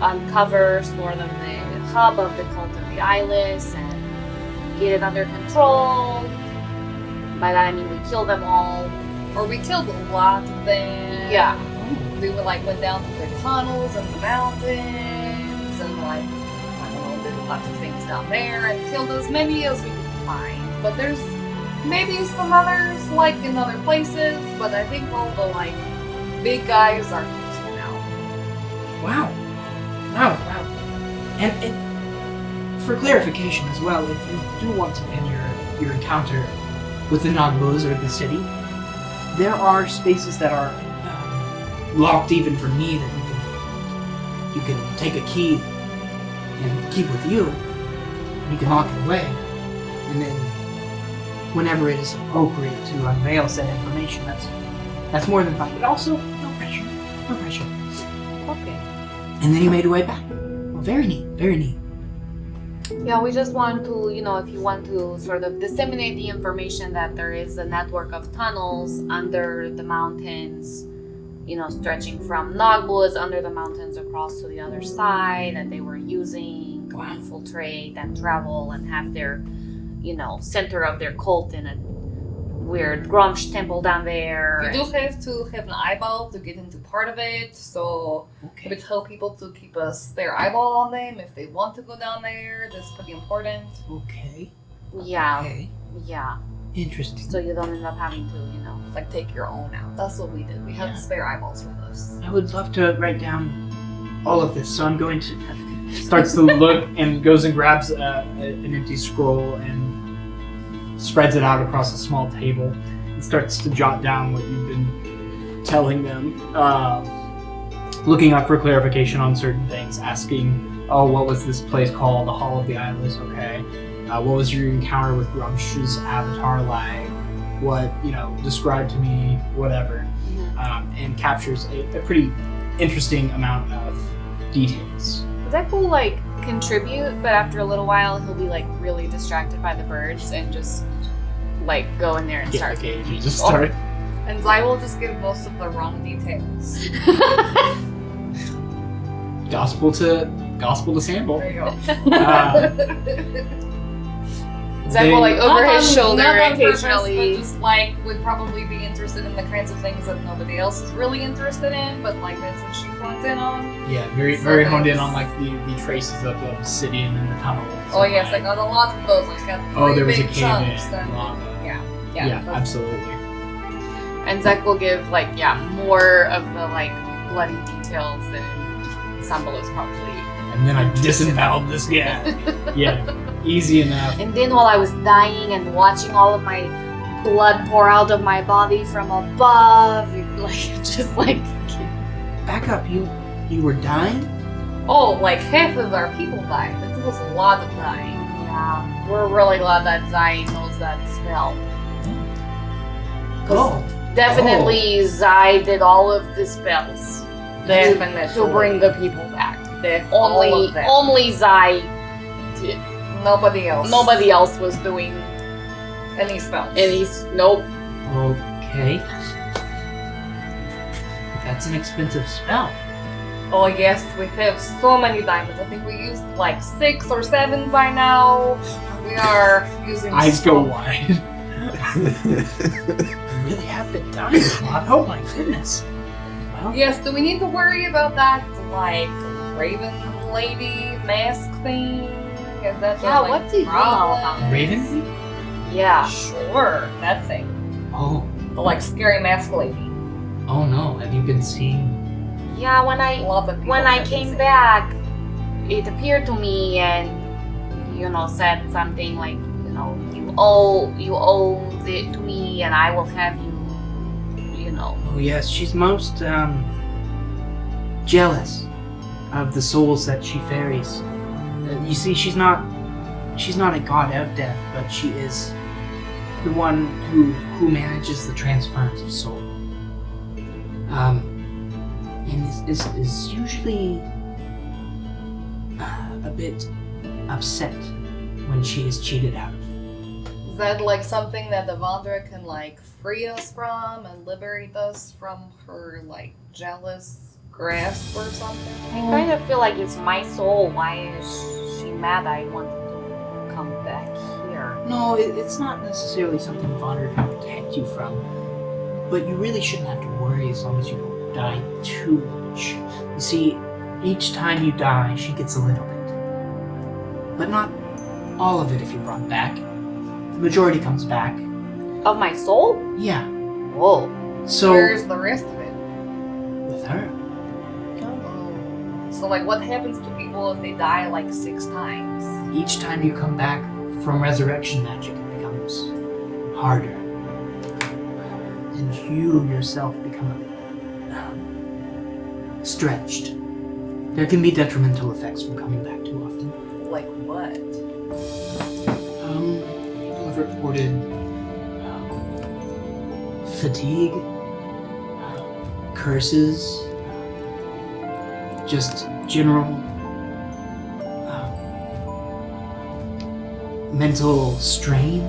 uncover sort of the hub of the cult of the Eyeless and get it under control. By that I mean we killed them all. Or we killed a lot of them. Yeah. We went down to the tunnels and the mountains and did lots of things down there and killed as many as we could find. But there's maybe some others in other places, but I think all the big guys are close now. Wow. And for clarification as well, if you do want to end your encounter with the Nagbuz or the city, there are spaces that are locked even for me that you can take a key and keep with you. You can lock it away, and then whenever it is appropriate to unveil said information, that's more than fine. But also, no pressure. Okay. And then you made your way back. Well, very neat. Yeah, we just want to, if you want to sort of disseminate the information that there is a network of tunnels under the mountains, stretching from Nogboods under the mountains across to the other side that they were using to infiltrate and travel and have their, center of their cult in a weird Grumsh temple down there. You do have to have an eyeball to get into part of it, so we tell people to keep their eyeball on them if they want to go down there. That's pretty important. Okay. Yeah. Okay. Yeah. Interesting. so you don't end up having to, you know. Like, take your own out. That's what we did. We had Yeah. spare eyeballs with us. I would love to write down all of this, so I'm going to. Starts to look and goes and grabs an empty scroll and spreads it out across a small table and starts to jot down what you've been telling them, looking up for clarification on certain things, asking, oh, what was this place called? The Hall of the Eyeless, okay. What was your encounter with Grumsh's avatar like? What, describe to me, whatever. And captures a pretty interesting amount of details. Zach will like contribute, but after a little while he'll be like really distracted by the birds and just like go in there and start. Okay, you just start. And Zai will just give most of the wrong details. Gospel to sample. There you go. Zach will like over Not his on- shoulder not on purpose, occasionally. but just like would probably be interested in the kinds of things that nobody else is really interested in, but like that's what she wants in on. Yeah, very honed in on like the traces of the obsidian and the tunnels. Oh and, yes, I got a lot of those. Like got Oh, there was big a cave chunks in and lava. yeah, Yeah, that's- absolutely. And Zach will give like more of the like bloody details than Sambal is probably. And then I disemboweled this guy. Yeah, easy enough. And then while I was dying and watching all of my blood pour out of my body from above, Back up. You were dying? Oh, like half of our people died. That was a lot of dying. Yeah, we're really glad that Zai knows that spell. Oh. Definitely Zai did all of the spells Definitely. to bring the people back. All of them. Only Zai did. Nobody else. Nobody else was doing Any spells. nope. Okay. That's an expensive spell. Oh yes, we have so many diamonds. I think we used like 6 or 7 by now. We are using. Eyes go wide. You really have been dying a lot. Oh my goodness. Well, Yes. Do we need to worry about that like Raven Lady mask thing? Is that Yeah, like, what do you know problem? about Raven? Yeah. Sure, that thing. Oh. The like scary mask lady. Oh no. Have you been seeing? Yeah, A lot of people when I have came been back, it appeared to me and said something like, you owe it to me and I will have you, Oh yes. She's most jealous of the souls that she ferries. You see, she's not a god of death, but she is the one who manages the transference of soul. And is usually a bit upset when she is cheated out of. Is that like something that the Vandra can like free us from and liberate us from her like jealous grasp or something? I kind of feel like it's my soul. Why is she mad I wanted to come back here? No, it's not necessarily something Vonda can protect you from, but you really shouldn't have to worry as long as you don't die too much. You see, each time you die, she gets a little bit. But not all of it if you're brought back. The majority comes back. Of my soul? Yeah. Whoa. So, Where's the rest of it? with her. So like what happens to people if they die like 6 times? Each time you come back from resurrection magic, it becomes harder. And you yourself become stretched. There can be detrimental effects from coming back too often. Like what? People have reported fatigue, curses, just general mental strain.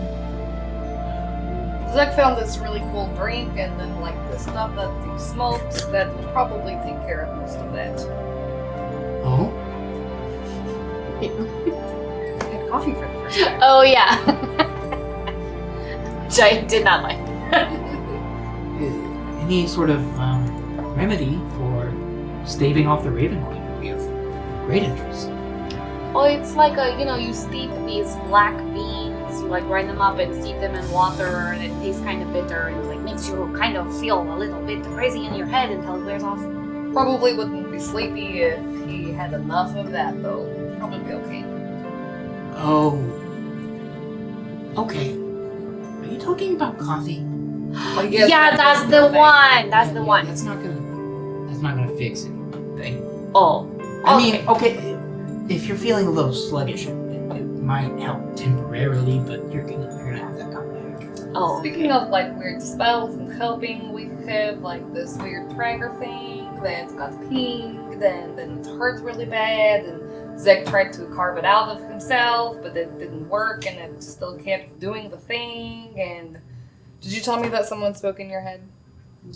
Zach found this really cool drink and then like the stuff that he smokes that will probably take care of most of that. Oh? I had coffee for the first time. Oh yeah. Which I did not like. Any sort of remedy for staving off the Raven Queen would be of great interest. Well, it's like you steep these black beans seeds. You like grind them up and steep them in water, and it tastes kind of bitter, and like makes you kind of feel a little bit crazy in your head until it wears off. Probably wouldn't be sleepy if he had enough of that, though. Probably okay. Oh. Okay. Are you talking about coffee? Like, yes, Yeah, that's the one. That's the Yeah, one. That's not gonna fix anything. Oh. I mean, okay, if you're feeling a little sluggish, it might help temporarily, but you're gonna have that come back. Oh. Speaking of like weird spells and helping, we have like this weird tracker thing that got pink, then it hurt really bad, and Zeg tried to carve it out of himself, but it didn't work, and it still kept doing the thing. And did you tell me that someone spoke in your head?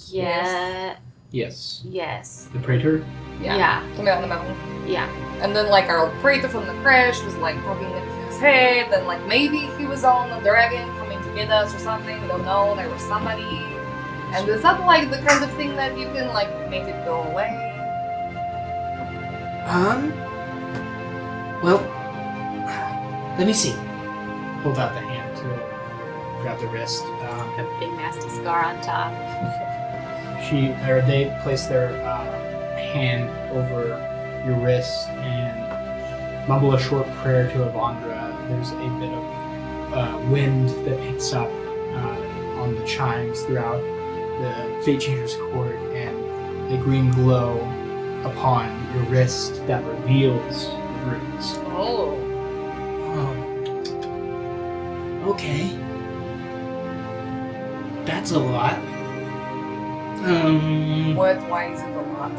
Yeah. Yes. Yes. The Praetor? Yeah. Told me on the mountain. Yeah. And then like our Praetor from the crash was like poking into his head, and like maybe he was on a dragon coming to get us or something. We don't know. There was somebody. And is that like the kind of thing that you can like make it go away? Well, let me see. Hold out the hand to grab the wrist. A big nasty scar on top. They place their hand over your wrist and mumble a short prayer to Avandra. There's a bit of wind that picks up on the chimes throughout the Fate Changer's court, and a green glow upon your wrist that reveals the runes. Oh. Okay. That's a lot. Why is it a lot?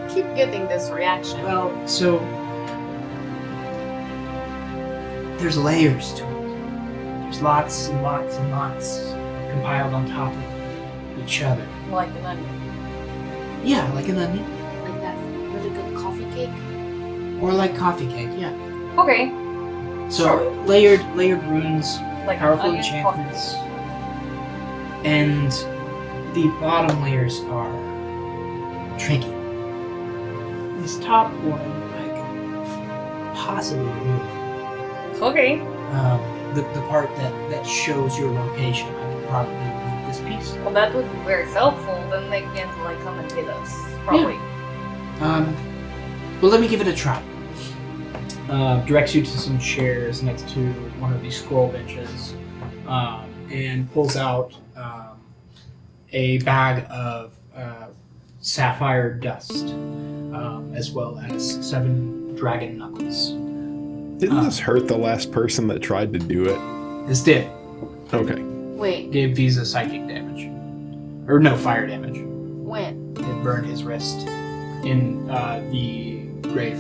Keep getting this reaction. Well, so there's layers to it. There's lots and lots and lots compiled on top of each other. Like an onion. Yeah, like an onion. Like that really good coffee cake. Or like coffee cake, yeah. Okay. So Sure. layered runes, Like powerful onion enchantments. And the bottom layers are tricky. This top one I could possibly remove. Okay. The part that shows your location, I could probably remove this piece. Well, that would be very helpful. Then they can't like come and hit us. Probably. Well, let me give it a try. Directs you to some chairs next to one of these scroll benches, and pulls out a bag of sapphire dust, as well as 7 dragon knuckles. Didn't this hurt the last person that tried to do it? This did. Okay. Wait, Gave Visa psychic damage. Or no, fire damage. when? It burned his wrist in the grave.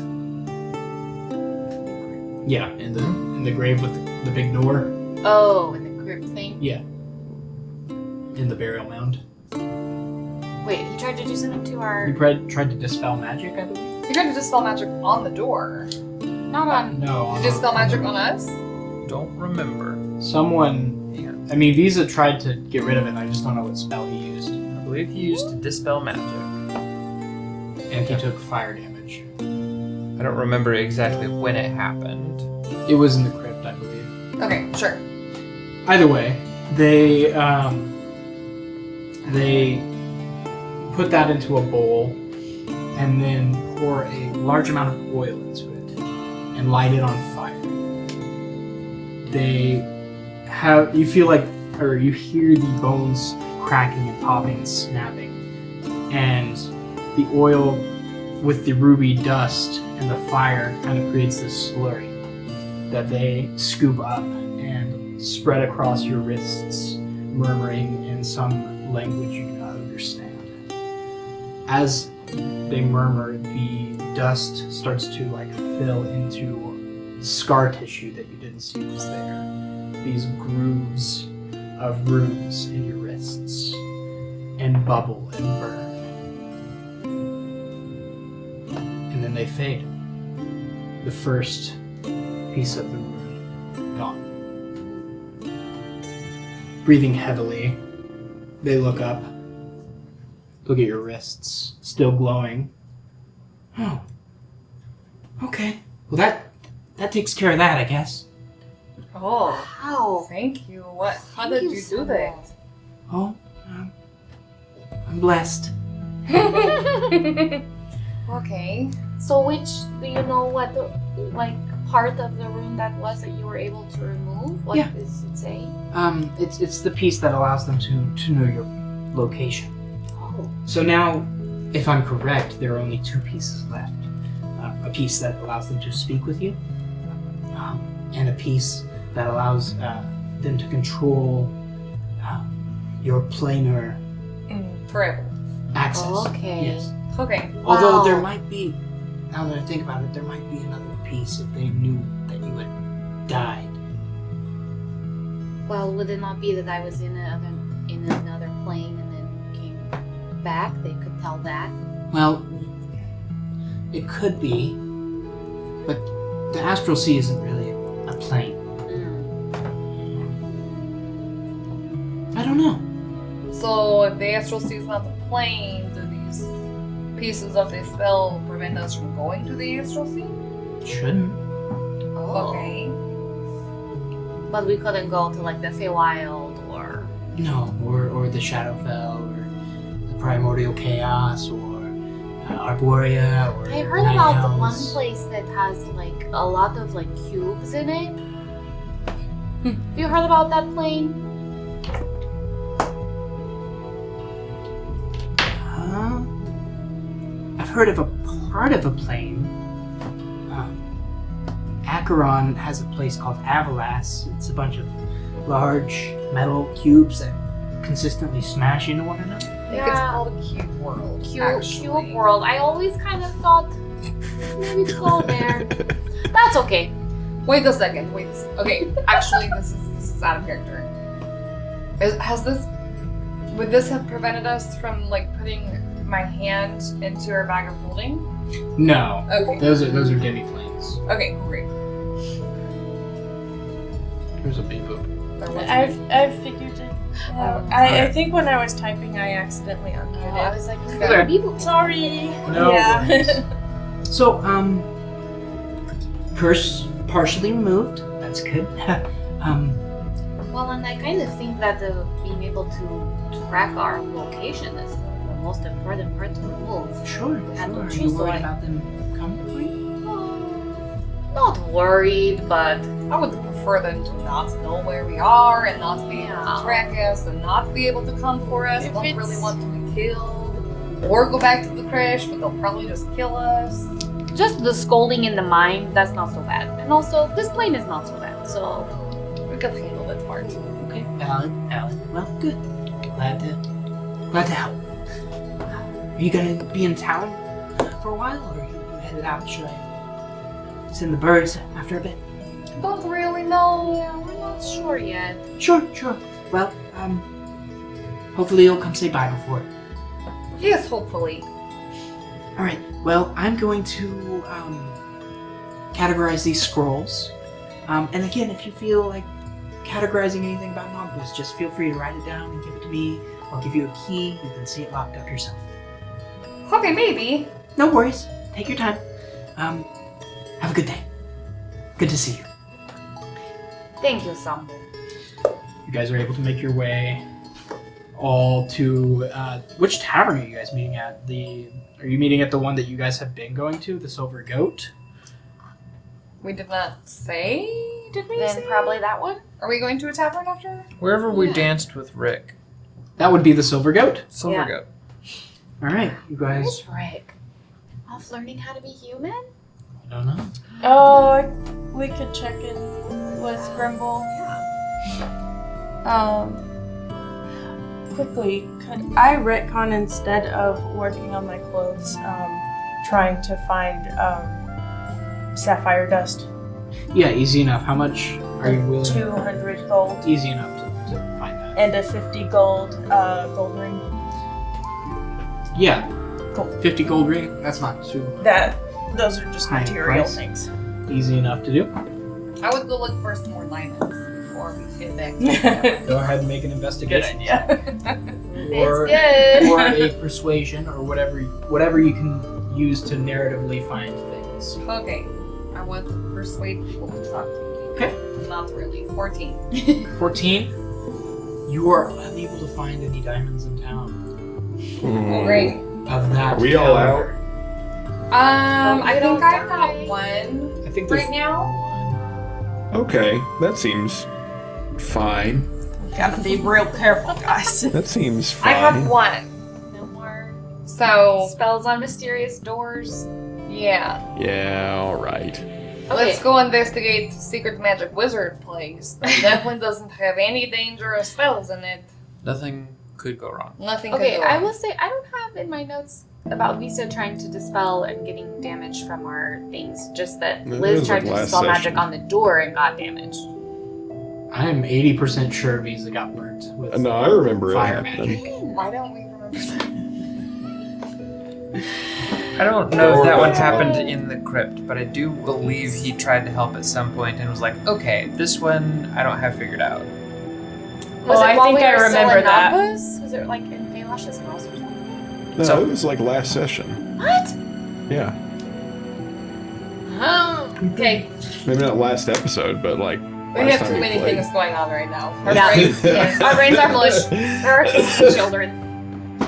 Yeah, in the grave with the big door. Oh, in the crypt thing? Yeah. In the burial mound. Wait, he tried to do something to our... You tried to dispel magic, I believe? You're going to dispel magic on the door. Not on... No. You dispel magic on us? Don't remember. Someone... I mean, Visa tried to get rid of it, I just don't know what spell he used. I believe he used to dispel magic. And he took fire damage. I don't remember exactly when it happened. It was in the crypt, I believe. Okay, sure. Either way, they put that into a bowl and then pour a large amount of oil into it and light it on fire. You feel like, or you hear the bones cracking and popping and snapping, and the oil with the ruby dust and the fire kind of creates this slurry that they scoop up and spread across your wrists, murmuring in some language you do not understand. As they murmur, the dust starts to fill into scar tissue that you didn't see was there. These grooves of runes in your wrists, and bubble and burn. And then they fade. The first piece of the rune gone. Breathing heavily, they look up, look at your wrists, still glowing. Oh. Okay. Well, that takes care of that, I guess. Oh, Wow. thank you. What? How Thank did you you so do that? Oh, I'm blessed. Okay. So do you know what the, like, part of the rune that was that you were able to remove? What Yeah. does it say? It's the piece that allows them to know your location. Oh. So now, if I'm correct, there are only 2 pieces left. A piece that allows them to speak with you, and a piece that allows them to control your planar Forever. access. Okay. Yes. Okay. Although Wow. there might be, now that I think about it, there might be another piece if they knew that you had died. Well, would it not be that I was in another plane and then came back? They could tell that. Well, it could be, but the astral sea isn't really a plane. I don't know. So if the astral sea is not the plane, do these pieces of the spell prevent us from going to the astral sea? Shouldn't. Oh. Okay. But we couldn't go to like the Feywild or. No, or the Shadowfell, or the Primordial Chaos, or Arborea, or I heard Night about the one Hells. place that has like a lot of like cubes in it. Have you heard about that plane? I've heard of a part of a plane. Acheron has a place called Avalas. It's a bunch of large metal cubes that consistently smash into one another. I think it's called a cube world. Cube World. I always kind of thought maybe to go there. That's okay. Wait a second. Okay, actually, this is out of character. Would this have prevented us from like putting my hand into our bag of holding? No, Okay. those are demi-planes. Okay, great. Here's a beep boop. There was I've figured it out. I think when I was typing, I accidentally I unmuted. was like, Okay. people. Sorry. No yeah. worries. So, curse partially removed. That's good. Well, and I kind of think that being able to track our location is the most important part to remove. Sure. Had to Are choose you the worried right- about them coming for you? Not worried, but I would prefer them to not know where we are and not be able Yeah. to track us and not be able to come for us. I If don't really it's- want to be killed or go back to the crash, but they'll probably just kill us. just the scolding in the mind, that's not so bad. And also, this plane is not so bad, so We can handle that part. Okay, valid. Well, good. Glad to help. Are you gonna be in town for a while, or are you headed out? Should I send the birds after a bit? Don't really know. yeah, we're not sure yet. Sure. Well, hopefully you'll come say bye before. Yes, hopefully. All right. Well, I'm going to categorize these scrolls. And again, if you feel like categorizing anything about Nogbus, just feel free to write it down and give it to me. I'll give you a key. You can see it locked up yourself. Okay, maybe. No worries. Take your time. Have a good day. Good to see you. Thank you, Sambo. You guys are able to make your way all to which tavern are you guys meeting at? Are you meeting at the one that you guys have been going to, the Silver Goat? We did not say. Did we? Then say? probably that one. Are we going to a tavern after? Wherever we Yeah. danced with Rick. That would be the Silver Goat. Silver Yeah. Goat. All right, you guys. Where's Rick? Off learning how to be human? I don't know. Oh, we could check in with Grimble. Quickly, could I retcon instead of working on my clothes, trying to find sapphire dust? Yeah, easy enough. How much are you willing? 200 gold Easy enough to find that. and a 50 gold gold ring. Yeah. Cool. 50 gold ring. That's not too Those are just High material price. things. easy enough to do. I would go look for some more diamonds before we head back to the tavern. Go ahead and make an Good investigation. idea. Or, It's good. or a persuasion, or whatever you can use to narratively find things. Okay. I want to persuade people to talk to me. Not really. 14. 14. You are unable to find any diamonds in town Great. of that. Are we all caliber. I think don't I've die. got one I think there's right now. Okay, that seems fine. Gotta be real careful, guys. That seems I fine. have one. No more So, spells on mysterious doors. yeah. Yeah, all right. Let's go investigate the secret magic wizard place. That definitely doesn't have any dangerous spells in it. Nothing could go wrong. Nothing Okay, can go I wrong. will say I don't have in my notes about Visa trying to dispel and getting damage from our things. Just that No, it Liz was tried like to last dispel magic session. on the door and got damaged. I am 80% sure Visa got burnt with No, I remember it fire happening. magic. Why don't we remember that? I don't know if that one Or- happened in the crypt, but I do believe he tried to help at some point and was like, okay, this one I don't have figured out. Well, I while think we I were still remember in that. Napas? Was it like in Kaylash's house or something? No, So- it was like last session. What? Yeah. Okay, Maybe not last epised, but like we last have time too we many played. things going on right now. Our Yeah. brains can't- Our brains are mush. We're children. I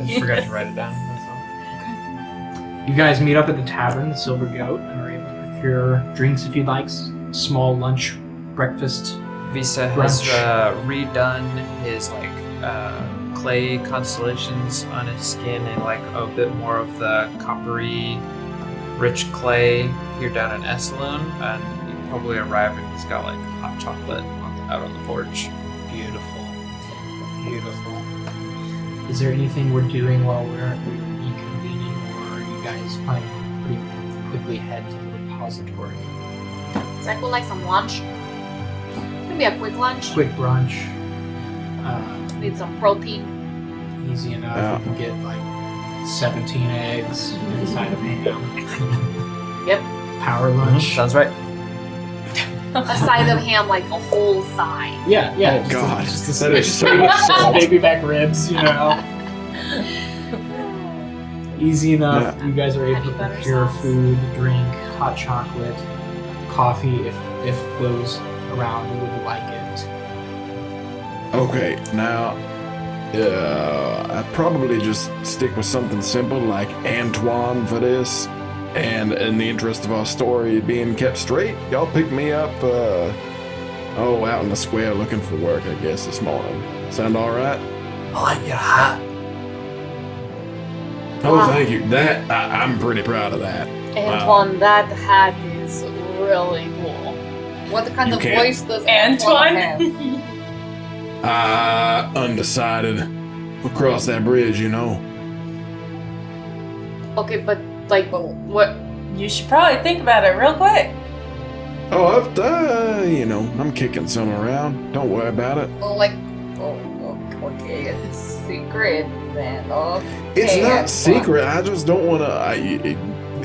just forgot to write it down. That's You guys meet up at the tavern, the Silver Goat, and are able to procure drinks if you'd like, small lunch, breakfast. all. Visa has Brunch. redone his clay constellations on his skin and like a bit more of the coppery, rich clay here down in Esselune, and you probably arrive and he's got like hot chocolate out on the porch. Beautiful. Beautiful. Is there anything we're doing while we're reconvening, or are you guys planning to pretty quickly head to the repository? Zach would like some lunch. It's gonna be a quick lunch. Quick brunch. Need some protein. Easy enough. Yeah. You can get like 17 eggs inside of ham. Yep. Power lunch. Sounds right. A side of ham, like a whole side. Yeah, yeah. Oh, God. Just That is so much salt. baby back ribs, you know. Easy enough. Yeah. You guys are able Honey to butter procure sauce. food, drink, hot chocolate, coffee if those around would like it. Okay, now, I'd probably just stick with something simple like Antoine for this. And in the interest of our story being kept straight, y'all pick me up, out in the square looking for work, I guess, this morning. Sound alright? I like your hat. Oh, Wow. thank you. That, I'm pretty proud of that. Antoine, that hat is really cool. What kind You of can't- voice does Antoine have? Undecided. We'll cross that bridge, you know. Okay, but like, what? You should probably think about it real quick. Oh, I'm kicking some around. Don't worry about it. Well, okay, it's secret then. Okay. It's not Antoine. secret. I just don't want to.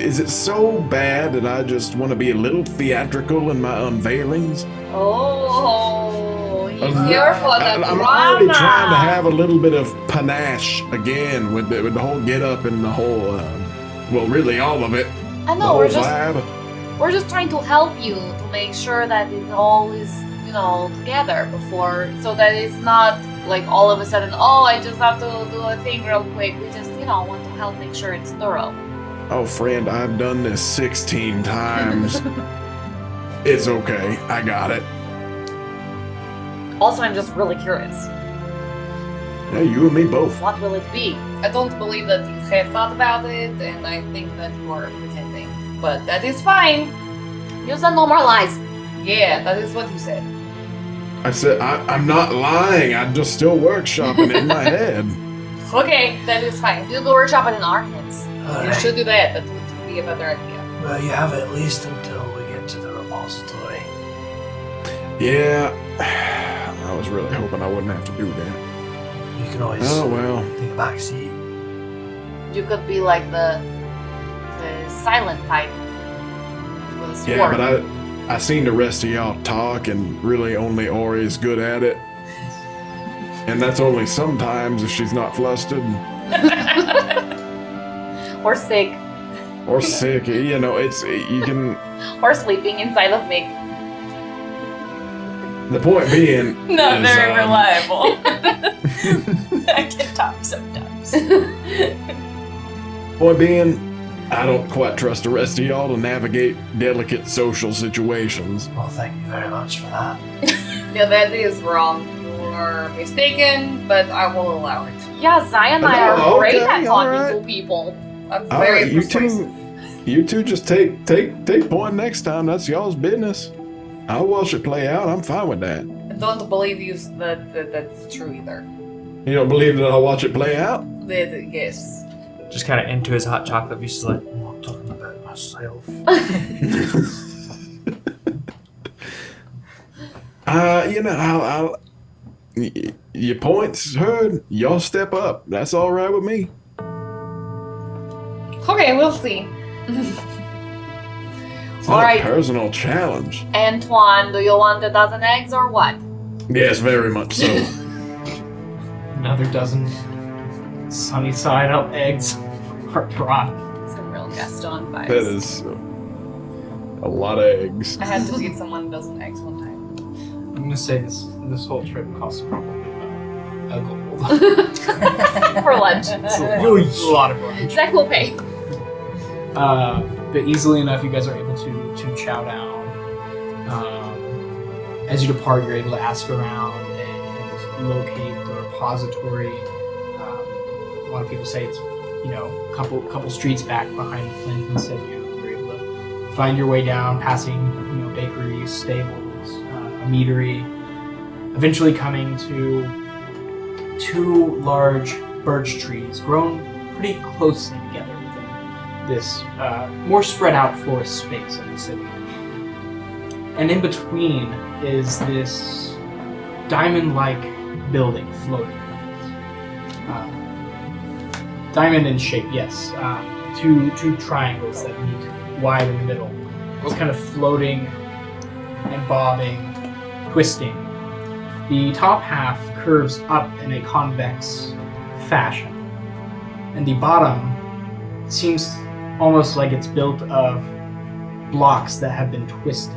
Is it so bad that I just want to be a little theatrical in my unveilings? Oh, he's I'm- here for the I'm drama. already trying to have a little bit of panache again with the whole get up and the whole. Really all of it. I The know whole we're vibe. just trying to help you to make sure that it all is together before, so that it's not like all of a sudden. Oh, I just have to do a thing real quick. We just want to help make sure it's thorough. Oh, friend, I've done this 16 times. It's okay. I got it. Also, I'm just really curious. Yeah, you and me both. What will it be? I don't believe that you have thought about it, and I think that you are pretending. But that is fine. You said no more lies. Yeah, that is what you said. I said, I'm not lying. I'm just still workshopping in my head. Okay, that is fine. You go workshop it in our heads. You should do that. That would be a better idea. Well, you have at least until we get to the repository. Yeah, I was really hoping I wouldn't have to do that. You can always Oh, well. take a back seat. You could be like the silent type with a sword. Yeah, but I seen the rest of y'all talk, and really only Ori's good at it. And that's only sometimes if she's not flustered Or sick. or sick. You can. Or sleeping inside of Mick. The point being, Not is, very reliable. I can talk sometimes. Point being, I don't quite trust the rest of y'all to navigate delicate social situations. Well, thank you very much for that. Yeah, that is wrong. You're mistaken, but I will allow it. Yeah, Zai and I Oh, are great okay, at all talking right. to people. I'm All very right, you persuasive. two just take point next time. That's y'all's business. I'll watch it play out. I'm fine with that. I don't believe you that's true either. You don't believe that I'll watch it play out? Yes. Just kind of into his hot chocolate. He's just like, oh, I'm talking about myself. Your point's heard. Y'all step up. That's all right with me. Okay, we'll see. It's All not right. a personal challenge. Antoine, do you want a dozen eggs or what? Yes, very much so. Another dozen sunny side up eggs are brought. Some real Gaston vibes. That is a lot of eggs. I had to feed someone a dozen eggs one time. I'm gonna say this whole trip costs probably about a gold. For lunch. It's a lot of lunch. Zach will pay. But easily enough, you guys are able to chow down. As you depart, you're able to ask around and locate the repository. A lot of people say it's a couple streets back behind Flint and said you're able to find your way down, passing bakeries, stables, a meadery, eventually coming to 2 large birch trees grown pretty closely together within this more spread out forest space of the city. And in between is this diamond-like building floating. Diamond in shape, yes. Two triangles that meet wide in the middle. It's kind of floating and bobbing, twisting. The top half curves up in a convex fashion, and the bottom seems almost like it's built of blocks that have been twisted.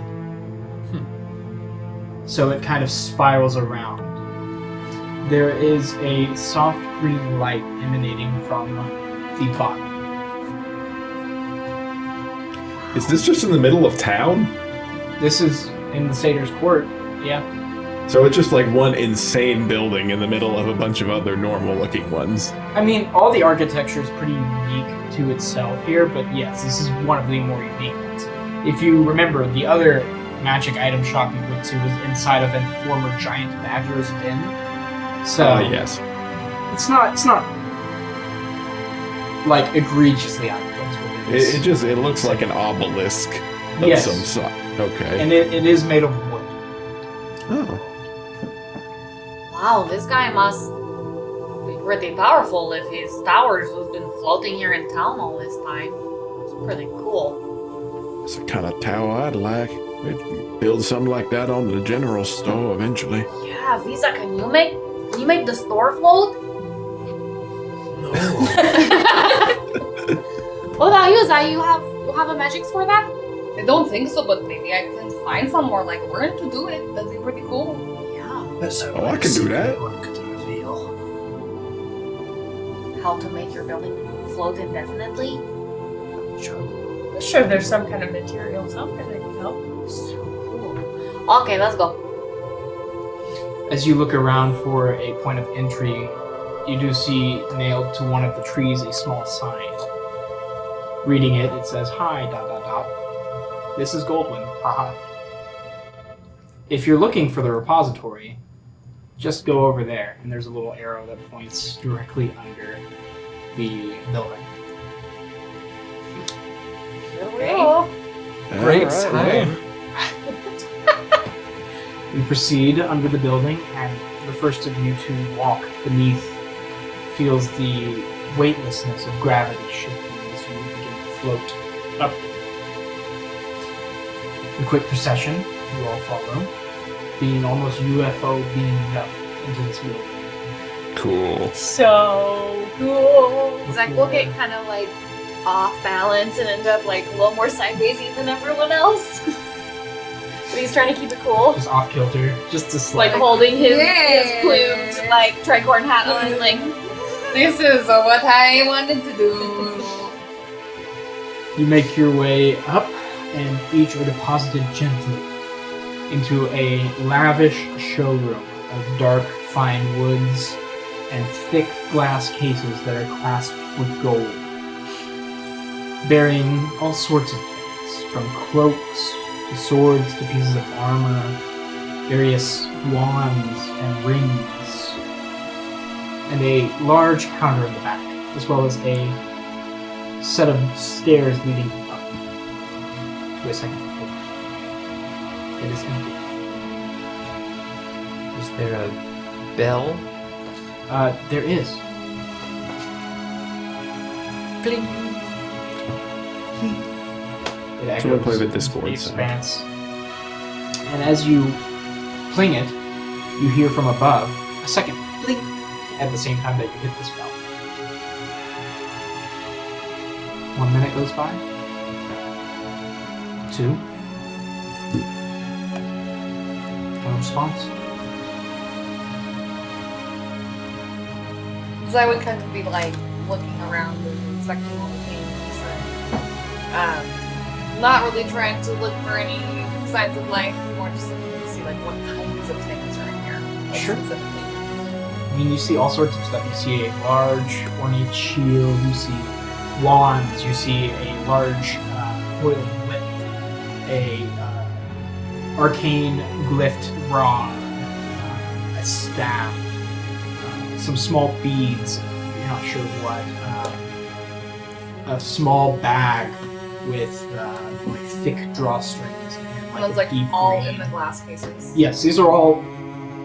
So it kind of spirals around. There is a soft green light emanating from the bottom. Is this just in the middle of town? This is in the Satyr's Court, yeah. So it's just like one insane building in the middle of a bunch of other normal looking ones. I mean, all the architecture is pretty unique to itself here, but yes, this is one of the more unique ones. If you remember, the other magic item shop you went to was inside of a former giant badger's den. So Yes. it's not like egregiously out of place with it. It looks like an obelisk of Yes. some sort. Okay. And it is made of wood. Oh. Wow, this guy must be pretty powerful if his towers have been floating here in town all this time. It's pretty cool. It's the kind of tower I'd like. We'd build something like that on the general store eventually. Yeah, Visa, can you make the store float? What about you, Zai? You have a magics for that? I don't think so, but maybe I can find somewhere like learn to do it. That'd be pretty cool. Yeah. Oh, I can do that. How to make your building float indefinitely? I'm sure there's some kind of material, something that can help. So cool. Okay, let's go. As you look around for a point of entry, you do see nailed to one of the trees a small sign. Reading it, it says, "Hi, ... This is Goldwyn, haha. If you're looking for the repository, just go over there, and there's a little arrow that points directly under the building." Okay. Great All right, time. We proceed under the building, and the first of you to walk beneath feels the weightlessness of gravity shifting as you begin to float up. In quick procession, you all follow, being almost UFO beamed up into this building. Cool. So cool. Zach will get kind of like off balance and end up like a little more sidewaysy than everyone else. But he's trying to keep it cool. Just off kilter. Just to Like holding his plumed like tricorn hat on, like This is what I wanted to do. You make your way up, and each are deposited gently into a lavish showroom of dark, fine woods and thick glass cases that are clasped with gold, bearing all sorts of things, from cloaks to swords to pieces of armor, various wands and rings, and a large counter in the back, as well as a set of stairs leading up to a second floor. It is empty. Is there a bell? There is. Bling. It echoes Someone play the into Discord, the so. expanse. And as you pling it, you hear from above a second bling at the same time that you hit this bell. 1 minute goes by. 2. No response. Because I would kind of be like looking around and inspecting all the things and not really trying to look for any signs of life, more just looking to see like what kinds of things are in here. Like, Sure. specifically. I mean, you see all sorts of stuff. You see a large ornate shield, you see wands, you see a large foiled whip, a arcane glyphed rod, a staff, some small beads, you're not sure what, a small bag with like thick drawstrings and And like it's a like deep all green. in the glass cases. Yes, these are all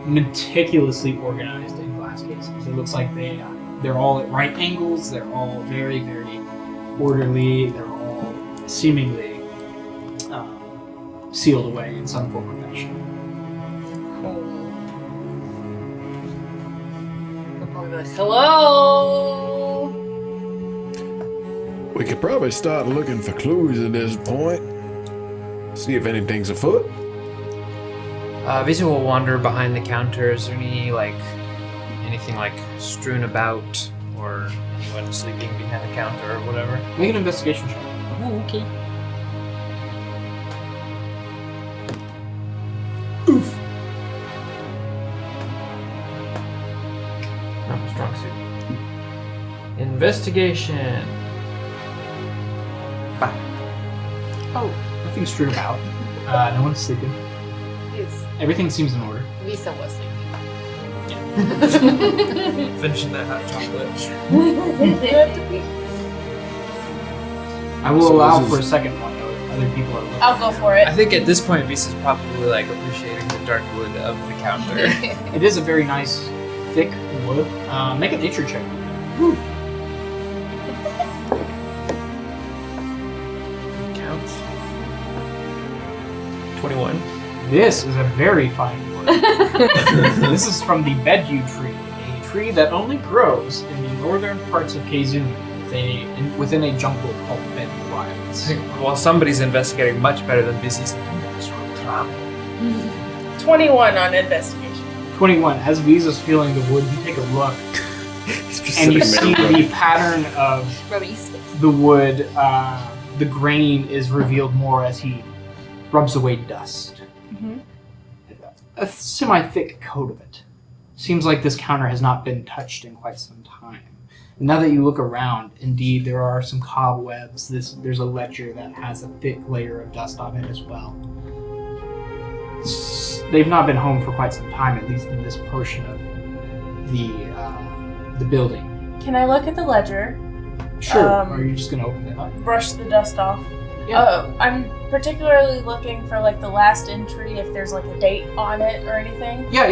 meticulously organized in glass cases. It looks like they're all at right angles. They're all very, very orderly. They're all seemingly sealed away in some form or fashion. They'll probably be like, hello! We could probably start looking for clues at this point. See if anything's afoot. Visa will wander behind the counter. Is there anything like strewn about, or anyone sleeping behind the counter or whatever? Make an investigation check. Oh, okay. Not my strong suit. Investigation. 5. Oh, nothing's strewn about. No one's sleeping. It's Everything seems in order. Lisa was sleeping. Finishing that hot chocolate. I will So allow this for a is- second one, though. If other people are looking. I'll go for it. I think at this point, Visa's probably like appreciating the dark wood of the counter. It is a very nice, thick wood. Make a nature check. Counts. 21. This is a very fine wood. This is from the beddew tree, a tree that only grows in the northern parts of Keizun, within a jungle called Beddew Wilds. While somebody's investigating much better than Visa's. 21 on investigation. 21. As Visa's feeling the wood, you take a look, and you see the pattern of the wood. The grain is revealed more as he rubs away dust. Mhm. A semi-thick coat of it. Seems like this counter has not been touched in quite some time. And now that you look around, indeed there are some cobwebs. There's a ledger that has a thick layer of dust on it as well. They've not been home for quite some time, at least in this portion of the building. Can I look at the ledger? Sure. Um, or are you just gonna open it up? Brush the dust off. Yeah. I'm particularly looking for like the last entry, if there's like a date on it or anything. Yeah.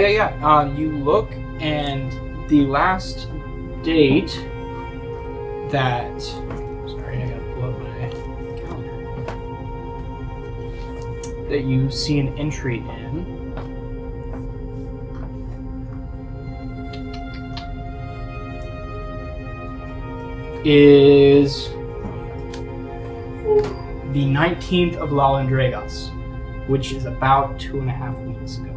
You look, and the last date that. Sorry, I gotta pull up my calendar. That you see an entry in. Is the 19th of Lalandregas. which is about 2.5 weeks ago.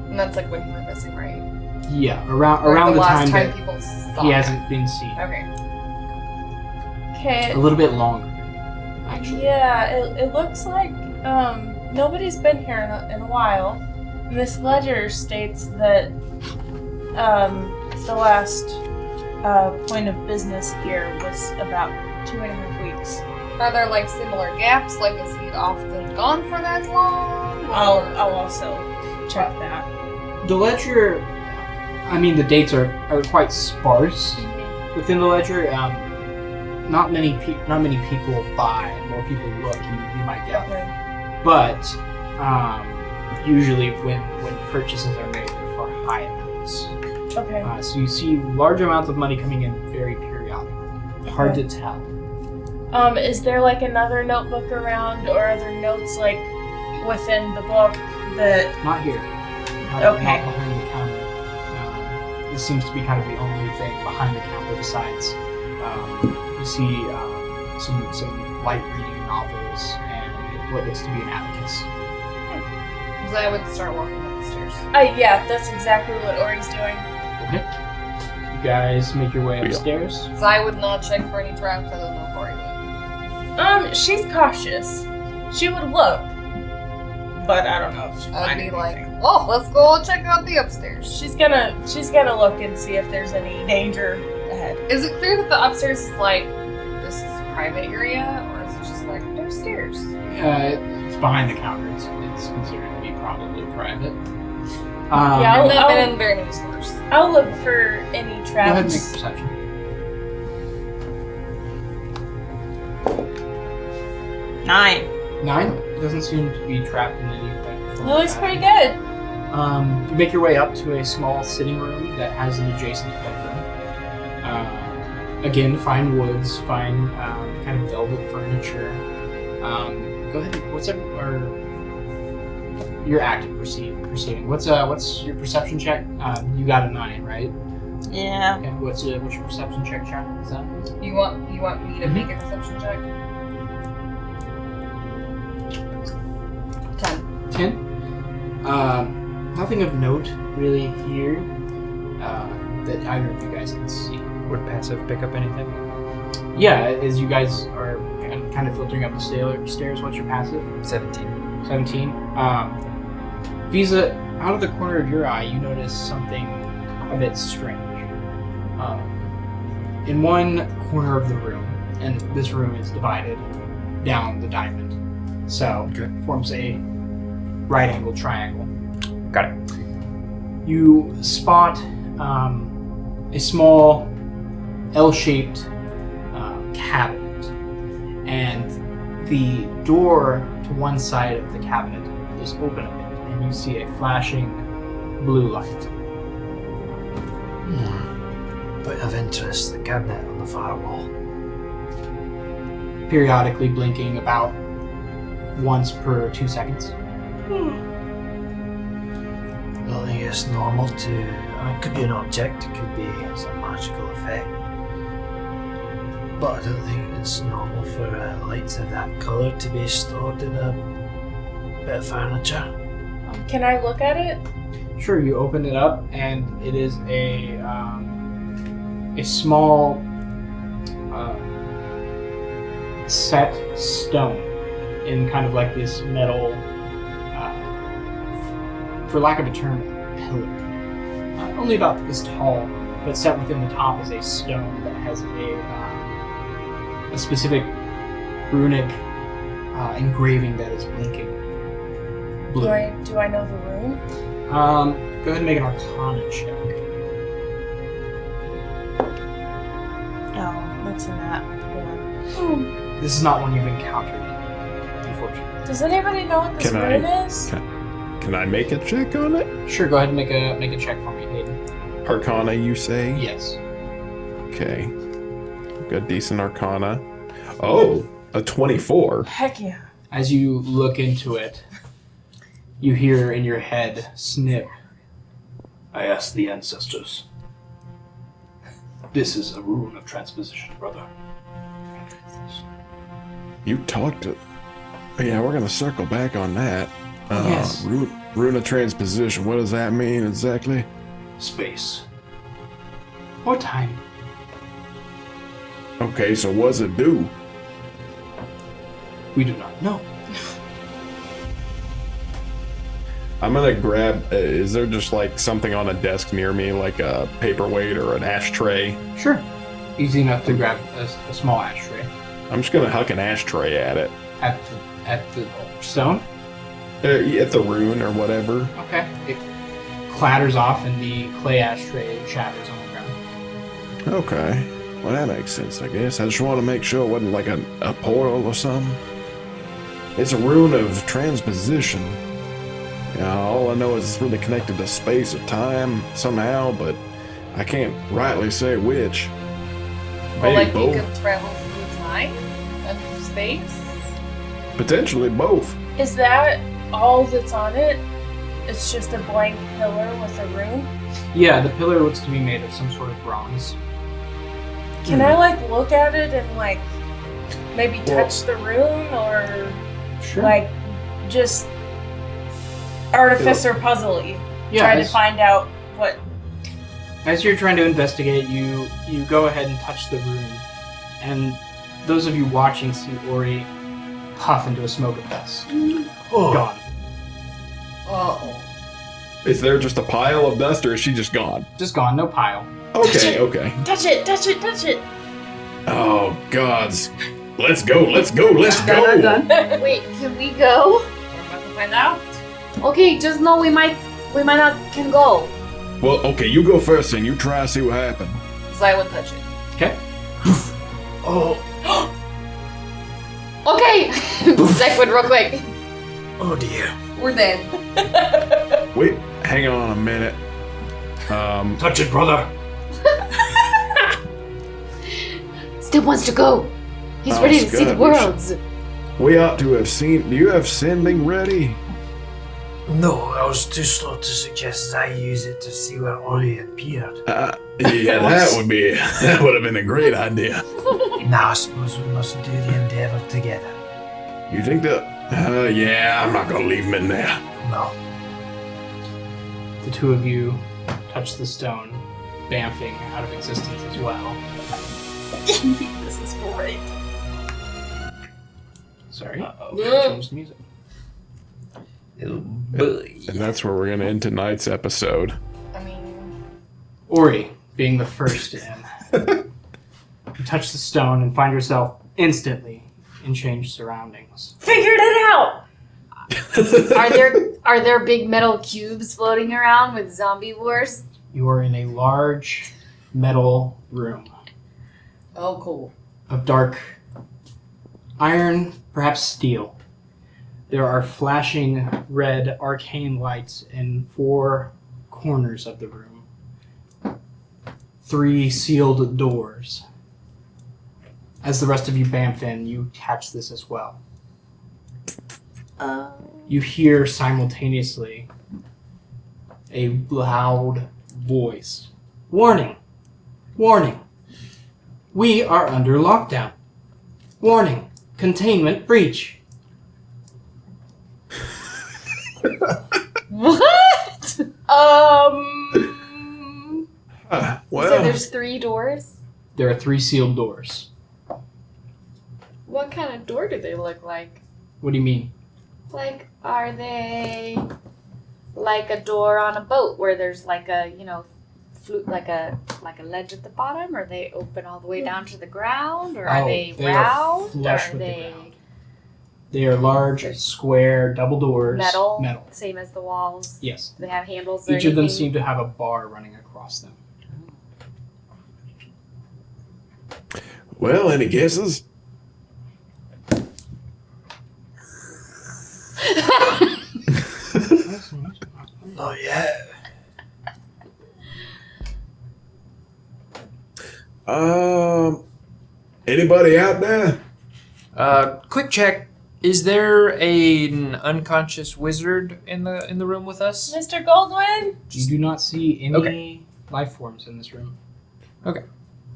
And that's like when you were missing, right? Yeah, Or around the last time that people saw he him. hasn't been seen. Okay. Okay. A little bit longer, actually. Yeah, it looks like nobody's been here in a while. This ledger states that the last point of business here was about 2.5 weeks. Are there like similar gaps? Like, is he often gone for that long? I'll also check that. The ledger, I mean, the dates are quite sparse within the ledger. Not many people buy. More people look. You might get. Okay. But usually when purchases are made, they're for high amounts. Okay. So you see large amounts of money coming in very periodically. Hard to tell. Is there like another notebook around, or are there notes like within the book that? Not here. Not Okay. behind the counter. This seems to be kind of the only thing behind the counter besides you see some light reading novels and what looks to be an abacus. Because I would start walking up the stairs. Yeah, that's exactly what Ori's doing. Okay. You guys make your way upstairs. Because I would not check for any traps. I don't know if Ori would. She's cautious. She would look, but I don't know if she'll I'd find be anything. like, oh, let's go check out the upstairs. She's gonna look and see if there's any danger ahead. Is it clear that the upstairs is like, this is a private area? Or is it just like, there's stairs? It's behind the counter. It's considered to be probably private. Yeah, I've not I'll- been in very many stores. I'll look for any Go ahead and make traps. perception. 9. 9? It doesn't seem to be trapped in any effect. Lily's pretty good. You make your way up to a small sitting room that has an adjacent bedroom. Again, fine woods, fine kind of velvet furniture. Go ahead. You're active proceeding. What's your perception check? You got a 9, right? Yeah. Okay. What's your perception check, Sharon? Is that? You want me to make a perception check? 10. 10. Nothing of note really here that either of you guys can see. Would passive pick up anything? Yeah, as you guys are kind of filtering up the stairs, what's your passive? 17. 17. Visa, out of the corner of your eye, you notice something a bit strange. In one corner of the room, and this room is divided down the diamond, so Okay. forms a right-angled triangle. Got it. You spot a small L-shaped cabinet, and the door to one side of the cabinet is open a bit, and you see a flashing blue light. Bit of interest, the cabinet on the far wall. Periodically blinking about once per 2 seconds. I don't think it's normal to. I mean, it could be an object, it could be some magical effect. But I don't think it's normal for lights of that colour to be stored in a bit of furniture. Can I look at it? Sure, you open it up, and it is a small set stone in kind of like this metal, for lack of a term, pillar. Only about this tall, but set within the top is a stone that has a specific runic engraving that is blinking blue. Do I know the room? Go ahead and make an Arcana check. No, that's in that one. This is not one you've encountered, unfortunately. Does anybody know what this Can I- room is? Can I make a check on it? Sure, go ahead and make a check for me, Hayden. Arcana, you say? Yes. Okay. Got decent Arcana. Oh, a 24. Heck yeah. As you look into it, you hear in your head snip. I asked the ancestors. This is a rune of transposition, brother. You talked to. Yeah, we're gonna circle back on that. Yes. Rune of transposition. What does that mean exactly? Space. Or time. Okay, so what's it do? We do not know. I'm gonna grab. Is there just like something on a desk near me, like a paperweight or an ashtray? Sure. Easy enough to grab a small ashtray. I'm just gonna huck an ashtray at it. At the stone? At the rune or whatever. Okay. It clatters off and the clay ashtray shatters on the ground. Okay. Well, that makes sense, I guess. I just want to make sure it wasn't like a portal or something. It's a rune of transposition. All I know is it's really connected to space or time somehow, but I can't rightly say which. Or Maybe like both. you can travel through time and space. Potentially both. Is that all that's on it? It's just a blank pillar with a rune? Yeah, the pillar looks to be made of some sort of bronze. Can I like look at it and like maybe touch the rune or Sure. like just artificer puzzly? Try to find out what. As you're trying to investigate, you go ahead and touch the rune, and those of you watching see Ori puff into a smoke of dust. Oh, Gone. Oh. Is there just a pile of dust, or is she just gone? Just gone, no pile. Okay, okay. Touch it! Touch it! Touch it! Oh, gods. Let's go, let's go, let's go! I'm done. Wait, can we go? We're about to find out. Okay, just know we might not can go. Well, okay, you go first and you try to see what happens. Silent touch it. Okay. oh, Okay, Zekwood, real quick. oh dear. We're dead. Wait, hang on a minute. Touch it, brother. Still wants to go. He's Oh, ready to see the Scott, worlds. We ought to have seen. Do you have sending ready? No, I was too slow to suggest I use it to see where Ori appeared. Yeah, that would have been a great idea. Now I suppose we must do the endeavor together. You think that? Yeah, I'm not gonna leave him in there. No. The two of you touch the stone, bamfing out of existence as well. This is great. Sorry. Yeah. Change the music. Oh boy. And that's where we're gonna end tonight's episode. I mean, Ori, being the first in, you touch the stone and find yourself instantly in changed surroundings. Figured it out! Are there big metal cubes floating around with zombie wars? You are in a large metal room oh, cool. of dark iron, perhaps steel. There are flashing red arcane lights in 4 corners of the room. 3 sealed doors. As the rest of you bamf in, you catch this as well. You hear simultaneously a loud voice. Warning! Warning! We are under lockdown. Warning! Containment breach. What? Well, So there's 3 doors? There are 3 sealed doors. What kind of door do they look like? What do you mean? Like, are they like a door on a boat where there's like a, like a ledge at the bottom? Or they open all the way down to the ground? Or are they Are round? flush Or are with the they ground. They are large, square, double doors. metal? Metal. Same as the walls? Yes. Do they have handles or Each of them anything? seem to have a bar running across them. well, any guesses? Not yet. Anybody out there? Quick check. Is there an unconscious wizard in the room with us? Mr. Goldwyn? You do not see any Okay. life forms in this room.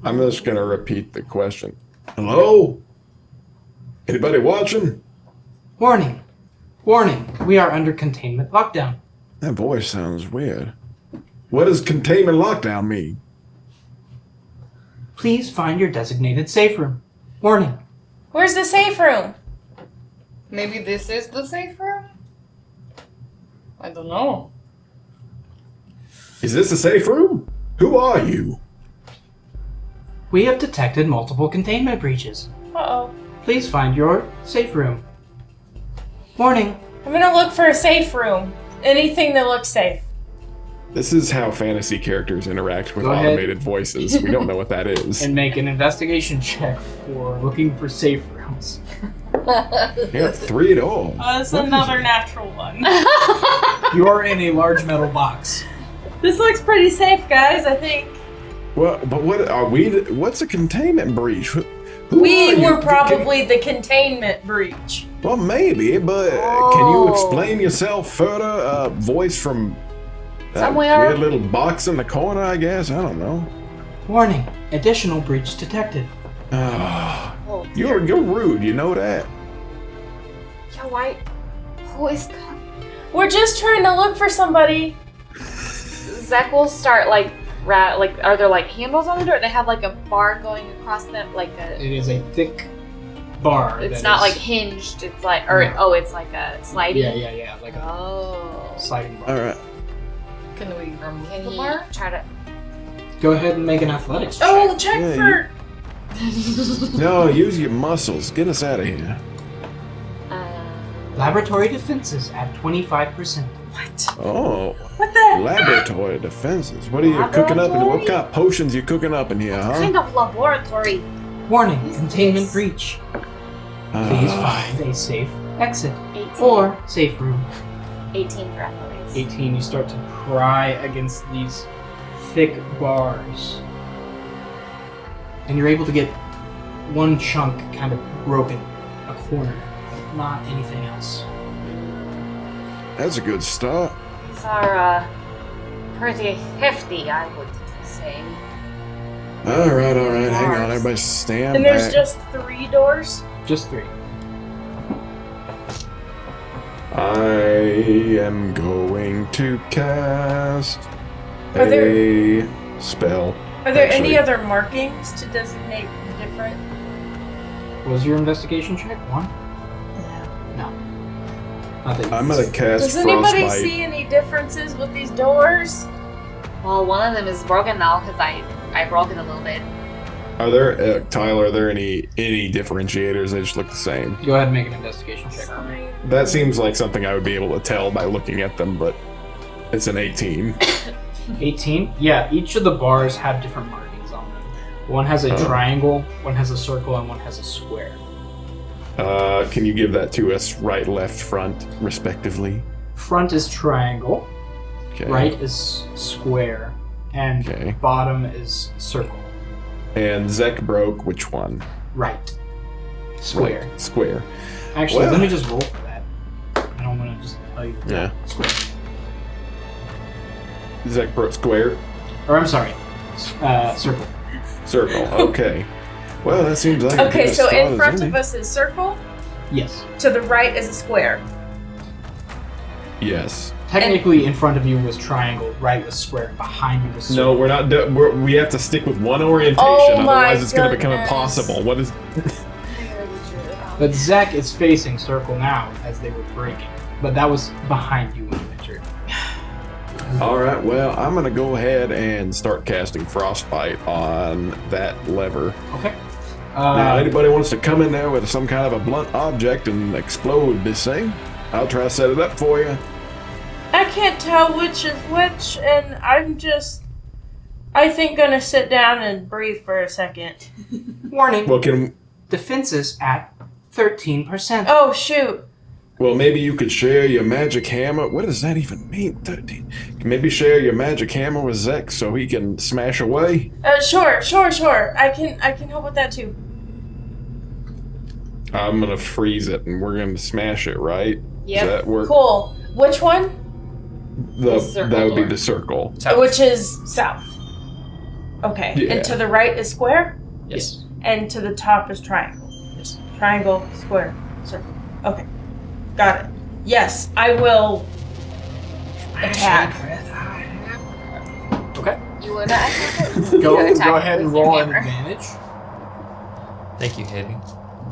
I'm just gonna repeat the question. Hello? Anybody watching? Warning! Warning, we are under containment lockdown. That voice sounds weird. What does containment lockdown mean? Please find your designated safe room. Warning. Where's the safe room? Maybe this is the safe room? I don't know. Is this a safe room? Who are you? We have detected multiple containment breaches. Uh-oh. Please find your safe room. Warning. I'm gonna look for a safe room. Anything that looks safe. This is how fantasy characters interact with Go ahead. automated voices. We don't know what that is. And make an investigation check for looking for safe rooms. Yeah, 3 at all. That's What is another it? natural one. You are in a large metal box. This looks pretty safe, guys, I think. Well, but what are we? What's a containment breach? Who We are you? were probably the containment breach. Well, maybe, but can you explain yourself further? Voice from that Somewhere. weird little box in the corner, I guess. I don't know. Warning. Additional breach detected. Ah, Oh, you're rude. You know that. yeah, why? Who is that? We're just trying to look for somebody. Zach will start like are there like handles on the door? They have like a bar going across them, like a. It is a thick bar. It's that not is- like hinged. It's like it's like a sliding. Yeah, like a Oh. sliding bar. All right. Can we remove Can the he bar? try to? Go ahead and make an athletics check. Oh, check Yeah, for. No, use your muscles. Get us out of here. Laboratory defenses at 25%. What? Oh, What the? laboratory defenses. What are you cooking up? In, what kind of potions you cooking up in here, What huh? kind of laboratory? Warning. Is Containment this- breach. Please Ah, find a safe exit 18. or safe room. 18 for athletics. 18, you start to pry against these thick bars. And you're able to get one chunk kind of broken, a corner, but not anything else. that's a good start. These are pretty hefty, I would say. All right. Hang on, Bars. everybody stand And there's back. just 3 doors? Just 3. I am going to cast Are there- a spell. Are there Actually- any other markings to designate different? Was your investigation check 1? No. Not that you- I'm gonna cast Does anybody frostbite. see any differences with these doors? Well, one of them is broken now because I broke it a little bit. Are there, Tyler? Are there any differentiators? They just look the same. Go ahead and make an investigation check. That seems like something I would be able to tell by looking at them, but it's an 18. 18? Yeah, each of the bars have different markings on them. One has a Oh. triangle, one has a circle, and one has a square. Can you give that to us? Right, left, front, respectively. Front is triangle, Okay. right is square, and Okay. bottom is circle. And Zek broke which one? Right. Square. Right, square. Actually, Well- let me just roll for that. I don't want to just tell you. Yeah. Square. Zek broke square. Or I'm sorry, circle. Circle. Okay. Well, that seems like a Okay, good so start in as front any. of us is circle, Yes. to the right is a square. Yes. Technically, in front of you was triangle, right was square, and behind you was circle. No, we're not. We have to stick with one orientation, Oh my otherwise it's going to become goodness. impossible. What is? But Zach is facing circle now as they were breaking. But that was behind you when you entered. All right. Well, I'm going to go ahead and start casting frostbite on that lever. Okay. Now, anybody wants to come in there with some kind of a blunt object and explode this thing, I'll try to set it up for you. I can't tell which is which, and I'm just, I think, gonna sit down and breathe for a second. Warning. Well, Defenses at 13%. Oh, shoot. Well, maybe you could share your magic hammer. What does that even mean? 13. Maybe share your magic hammer with Zek so he can smash away. Sure. I can help with that too. I'm gonna freeze it and we're gonna smash it, right? Yep. Does that work? Cool. Which one? The circle that would be door. the circle. South. Which is south. Okay. Yeah. And to the right is square, Yes. and to the top is triangle. Yes. Triangle, square, circle. Okay. Got it. Yes, I will attack. Okay. You wanna attack it? Go attack ahead it and with your roll an hammer. advantage. Thank you, Hayden.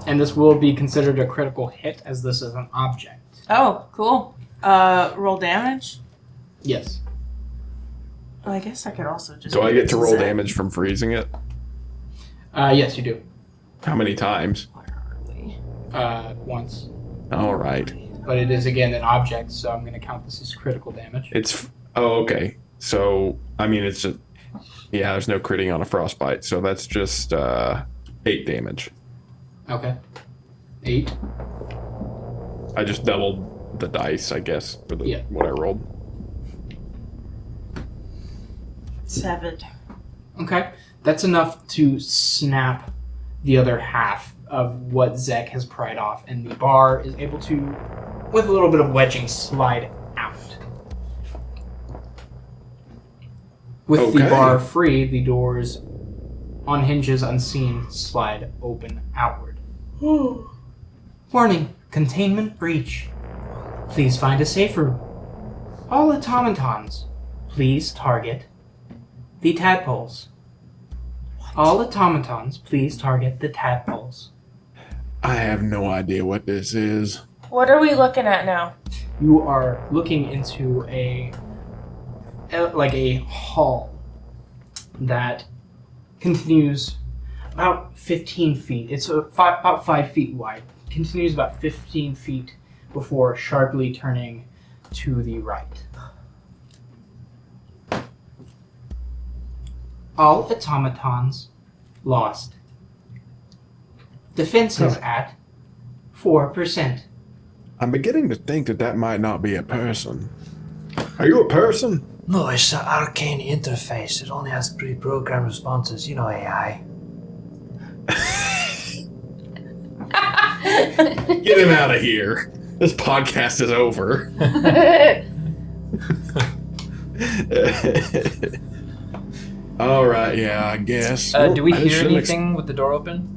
And this will be considered a critical hit as this is an object. Oh, cool. Roll damage? Yes. Oh, I guess I could also just. Do I get to roll zap. damage from freezing it? Yes, you do. How many times? Where are we? Once. All right. But it is again an object, so I'm going to count this as critical damage. Okay. So, I mean, it's just, yeah, there's no critting on a frostbite, so that's just 8 damage. Okay. 8. I just doubled the dice, I guess, for what I rolled. 7. Okay. That's enough to snap the other half of what Zek has pried off, and the bar is able to, with a little bit of wedging, slide out. With the Okay. bar free, the doors on hinges unseen slide open outward. Warning, containment breach. Please find a safe room. All automatons, please target the tadpoles. All automatons, please target the tadpoles. I have no idea what this is. What are we looking at now? You are looking into a hall that continues about 15 feet. It's about 5 feet wide. Continues about 15 feet before sharply turning to the right. All automatons lost. Defense is at 4%. I'm beginning to think that might not be a person. Are you a person? No, it's an arcane interface. It only has pre-programmed responses. You know AI. Get him out of here. This podcast is over. All right, yeah, I guess. Do we I hear shouldn't anything with the door open?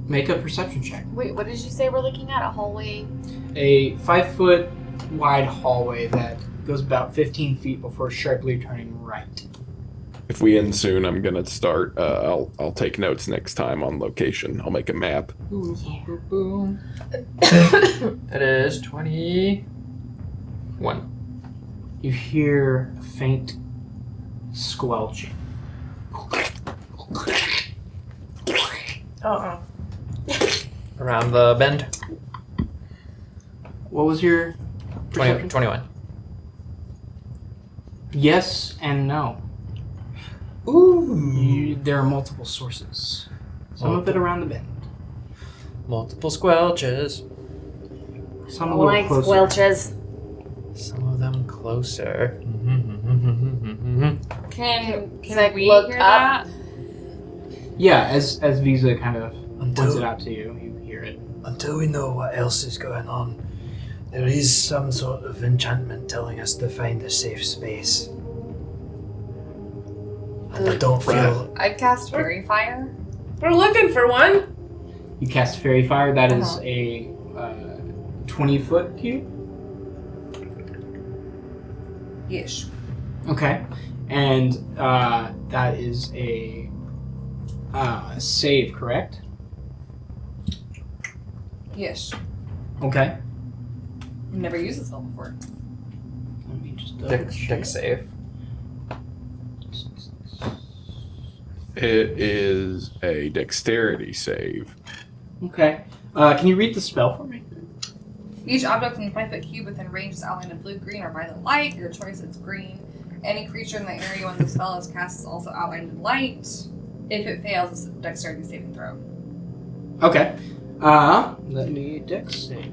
Make a perception check. Wait, what did you say we're looking at? A hallway? A 5 foot wide hallway that goes about 15 feet before sharply turning right. If we end soon, I'm gonna start. I'll take notes next time on location. I'll make a map. Boom. That is 21. You hear a faint squelching. Uh-oh. Around the bend. What was your 20, 21. Yes and no. Ooh. There are multiple sources. Some of it around the bend. Multiple squelches. Some a little Like closer. squelches. Some of them closer. Can Zek we look hear up. that? Yeah, as Visa kind of points it Until, out to you, you hear it. until we know what else is going on, there is some sort of enchantment telling us to find a safe space. And I don't feel... I'd cast Fairy Fire. We're looking for one. You cast Fairy Fire. That is Uh-huh. a 20-foot cube. Yes. Okay. And that is a save, correct? Yes. Okay. I've never used this spell before. Let me just Deck save. It is a dexterity save. Okay. Can you read the spell for me? Each object in the 5-foot cube within range is outlined in blue, green, or violet light. Your choice is green. Any creature in the area when the spell is cast is also outlined in light. If it fails, it's a dexterity saving throw. Okay. Let me dex save.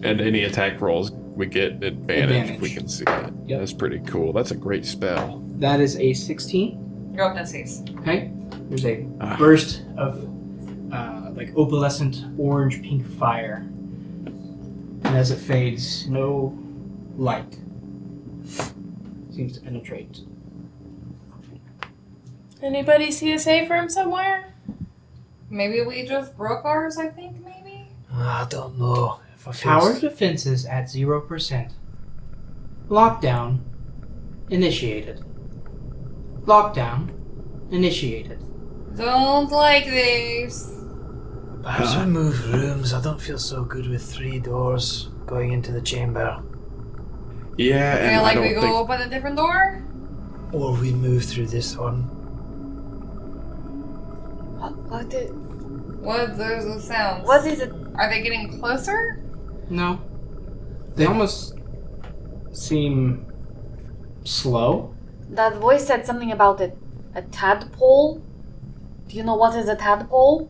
And any attack rolls, we get advantage if we Advantage. can see it. Yep. That's pretty cool. That's a great spell. That is a 16. Go up that saves. Okay. There's a Ah. burst of like opalescent orange pink fire. And as it fades, no light seems to penetrate. Anybody see a safe room somewhere? Maybe we just broke ours, I think, maybe? I don't know. Tower defenses at 0%. Lockdown initiated. Lockdown initiated. Don't like this. Perhaps we move rooms. I don't feel so good with 3 doors going into the chamber. Yeah, Okay, and like I we don't go think... open a different door? Or we move through this one. What did... What? There's the sounds. What is it? Are they getting closer? No. They almost seem slow. That voice said something about a tadpole. Do you know what is a tadpole?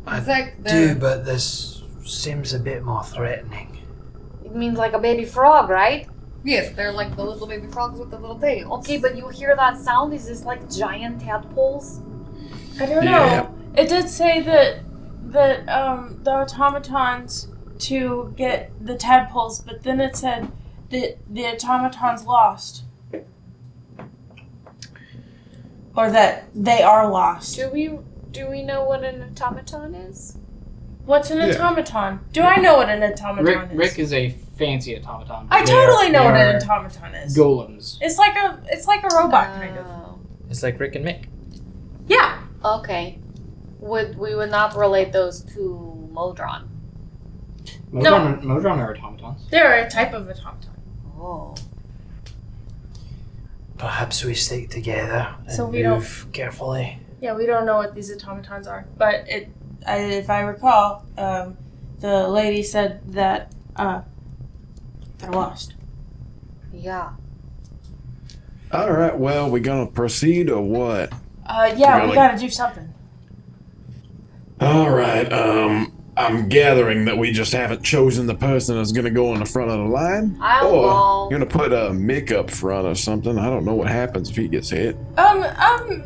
I It's like do, but this seems a bit more threatening. It means like a baby frog, right? Yes, they're like the little baby frogs with the little tails. Okay, but you hear that sound? Is this like giant tadpoles? I don't Yeah. know. It did say that the automatons to get the tadpoles, but then it said that the automatons lost. Or that they are lost. Do we know what an automaton is? What's an Yeah. automaton? Do I know what an automaton is? Rick is a fancy automaton. I totally know what an They are automaton is. golems. It's like a robot kind of. Oh. It's like Rick and Mick. Yeah. Okay. We would not relate those to Modron. Modron are automatons. They're a type of automaton. Oh. Perhaps we stick together and So we move carefully. Yeah, we don't know what these automatons are, but if I recall, the lady said that they're lost. Yeah. All right, well, we gonna proceed or what? Yeah, Really? we gotta do something. All right, I'm gathering that we just haven't chosen the person that's gonna go in the front of the line. I'll Or go. you're gonna put a Mick up front or something. I don't know what happens if he gets hit.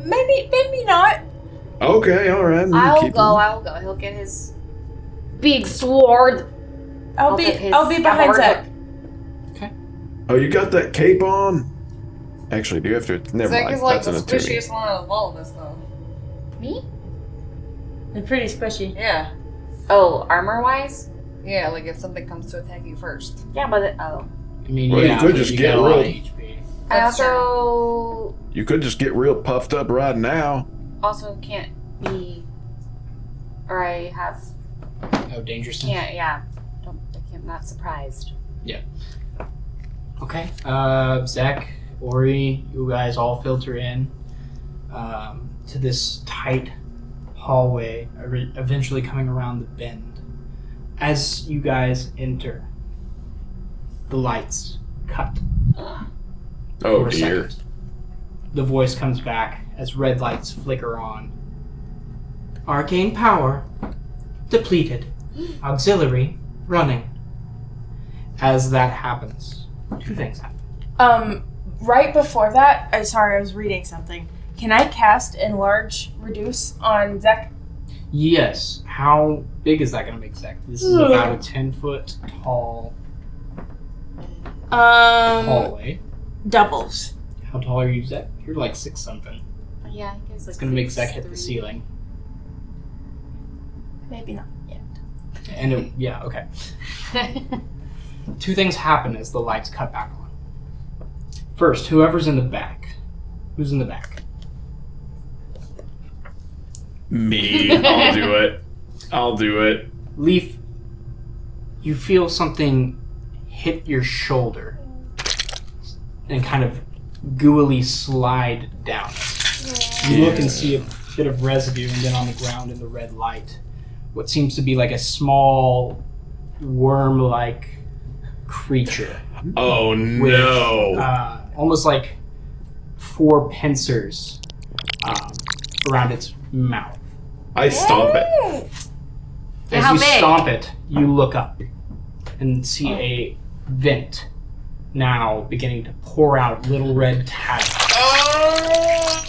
Maybe not. Okay, all right. I'll go. He'll get his big sword. I'll be behind Zach. Oh, you got that cape on? Actually, do you have to? Never Zach mind. is like That's the an attorney. squishiest one out of all of us, though. Me? They're pretty squishy. Yeah. Oh, armor wise? Yeah, like if something comes to attack you first. Yeah, but oh. I mean, Well, you yeah, could but just you get got a lot of real- HP. I That's also You could just get real puffed up right now. can't be, or I have Oh, dangerous. can't. Yeah, I'm not surprised. Okay. Zach, Ori, you guys all filter in to this tight hallway, eventually coming around the bend. As you guys enter, the lights cut Oh for a dear. second. The voice comes back as red lights flicker on. Arcane power depleted. Auxiliary running. As that happens, 2 things happen. Right before that, I was reading something. Can I cast Enlarge Reduce on Zach? Yes. How big is that going to make Zach? This is about a 10-foot tall hallway. Doubles. How tall are you, Zach? You're like 6 something. Yeah, I guess It's going to make Zach hit the ceiling. Maybe not yet. And okay. 2 things happen as the lights cut back on. First, whoever's in the back. Who's in the back? Me. I'll do it. Leaf, you feel something hit your shoulder and kind of gooily slide down. You look and see a bit of residue, and then on the ground in the red light, what seems to be like a small worm-like creature. Oh with, no. almost like 4 pincers around its mouth. I stomp it. As How you big? stomp it, you look up and see a vent now beginning to pour out little red tabs. Oh!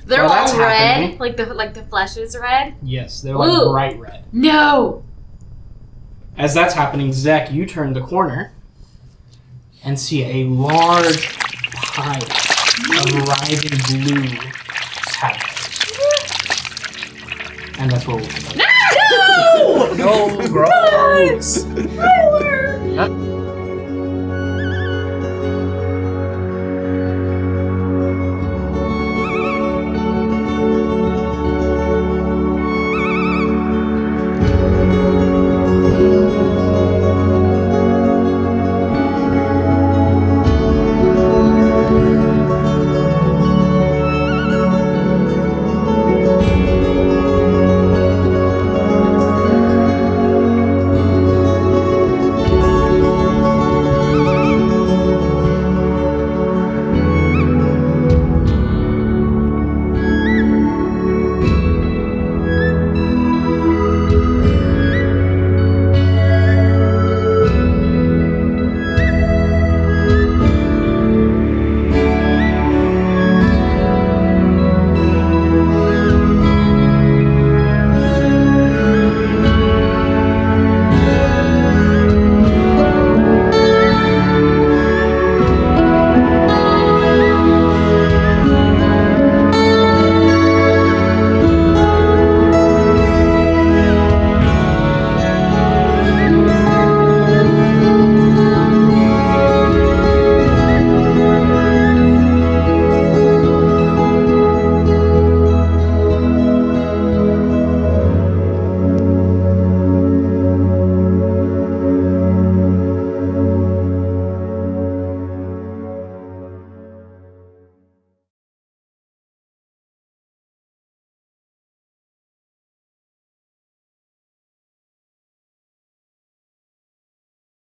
They're While that's all red, happening- like the flesh is red. Yes, they're like Ooh. bright red. No. As that's happening, Zach, you turn the corner and see a large pile of rising blue tadpoles. And that's where we'll go. No! No, gross. Tyler!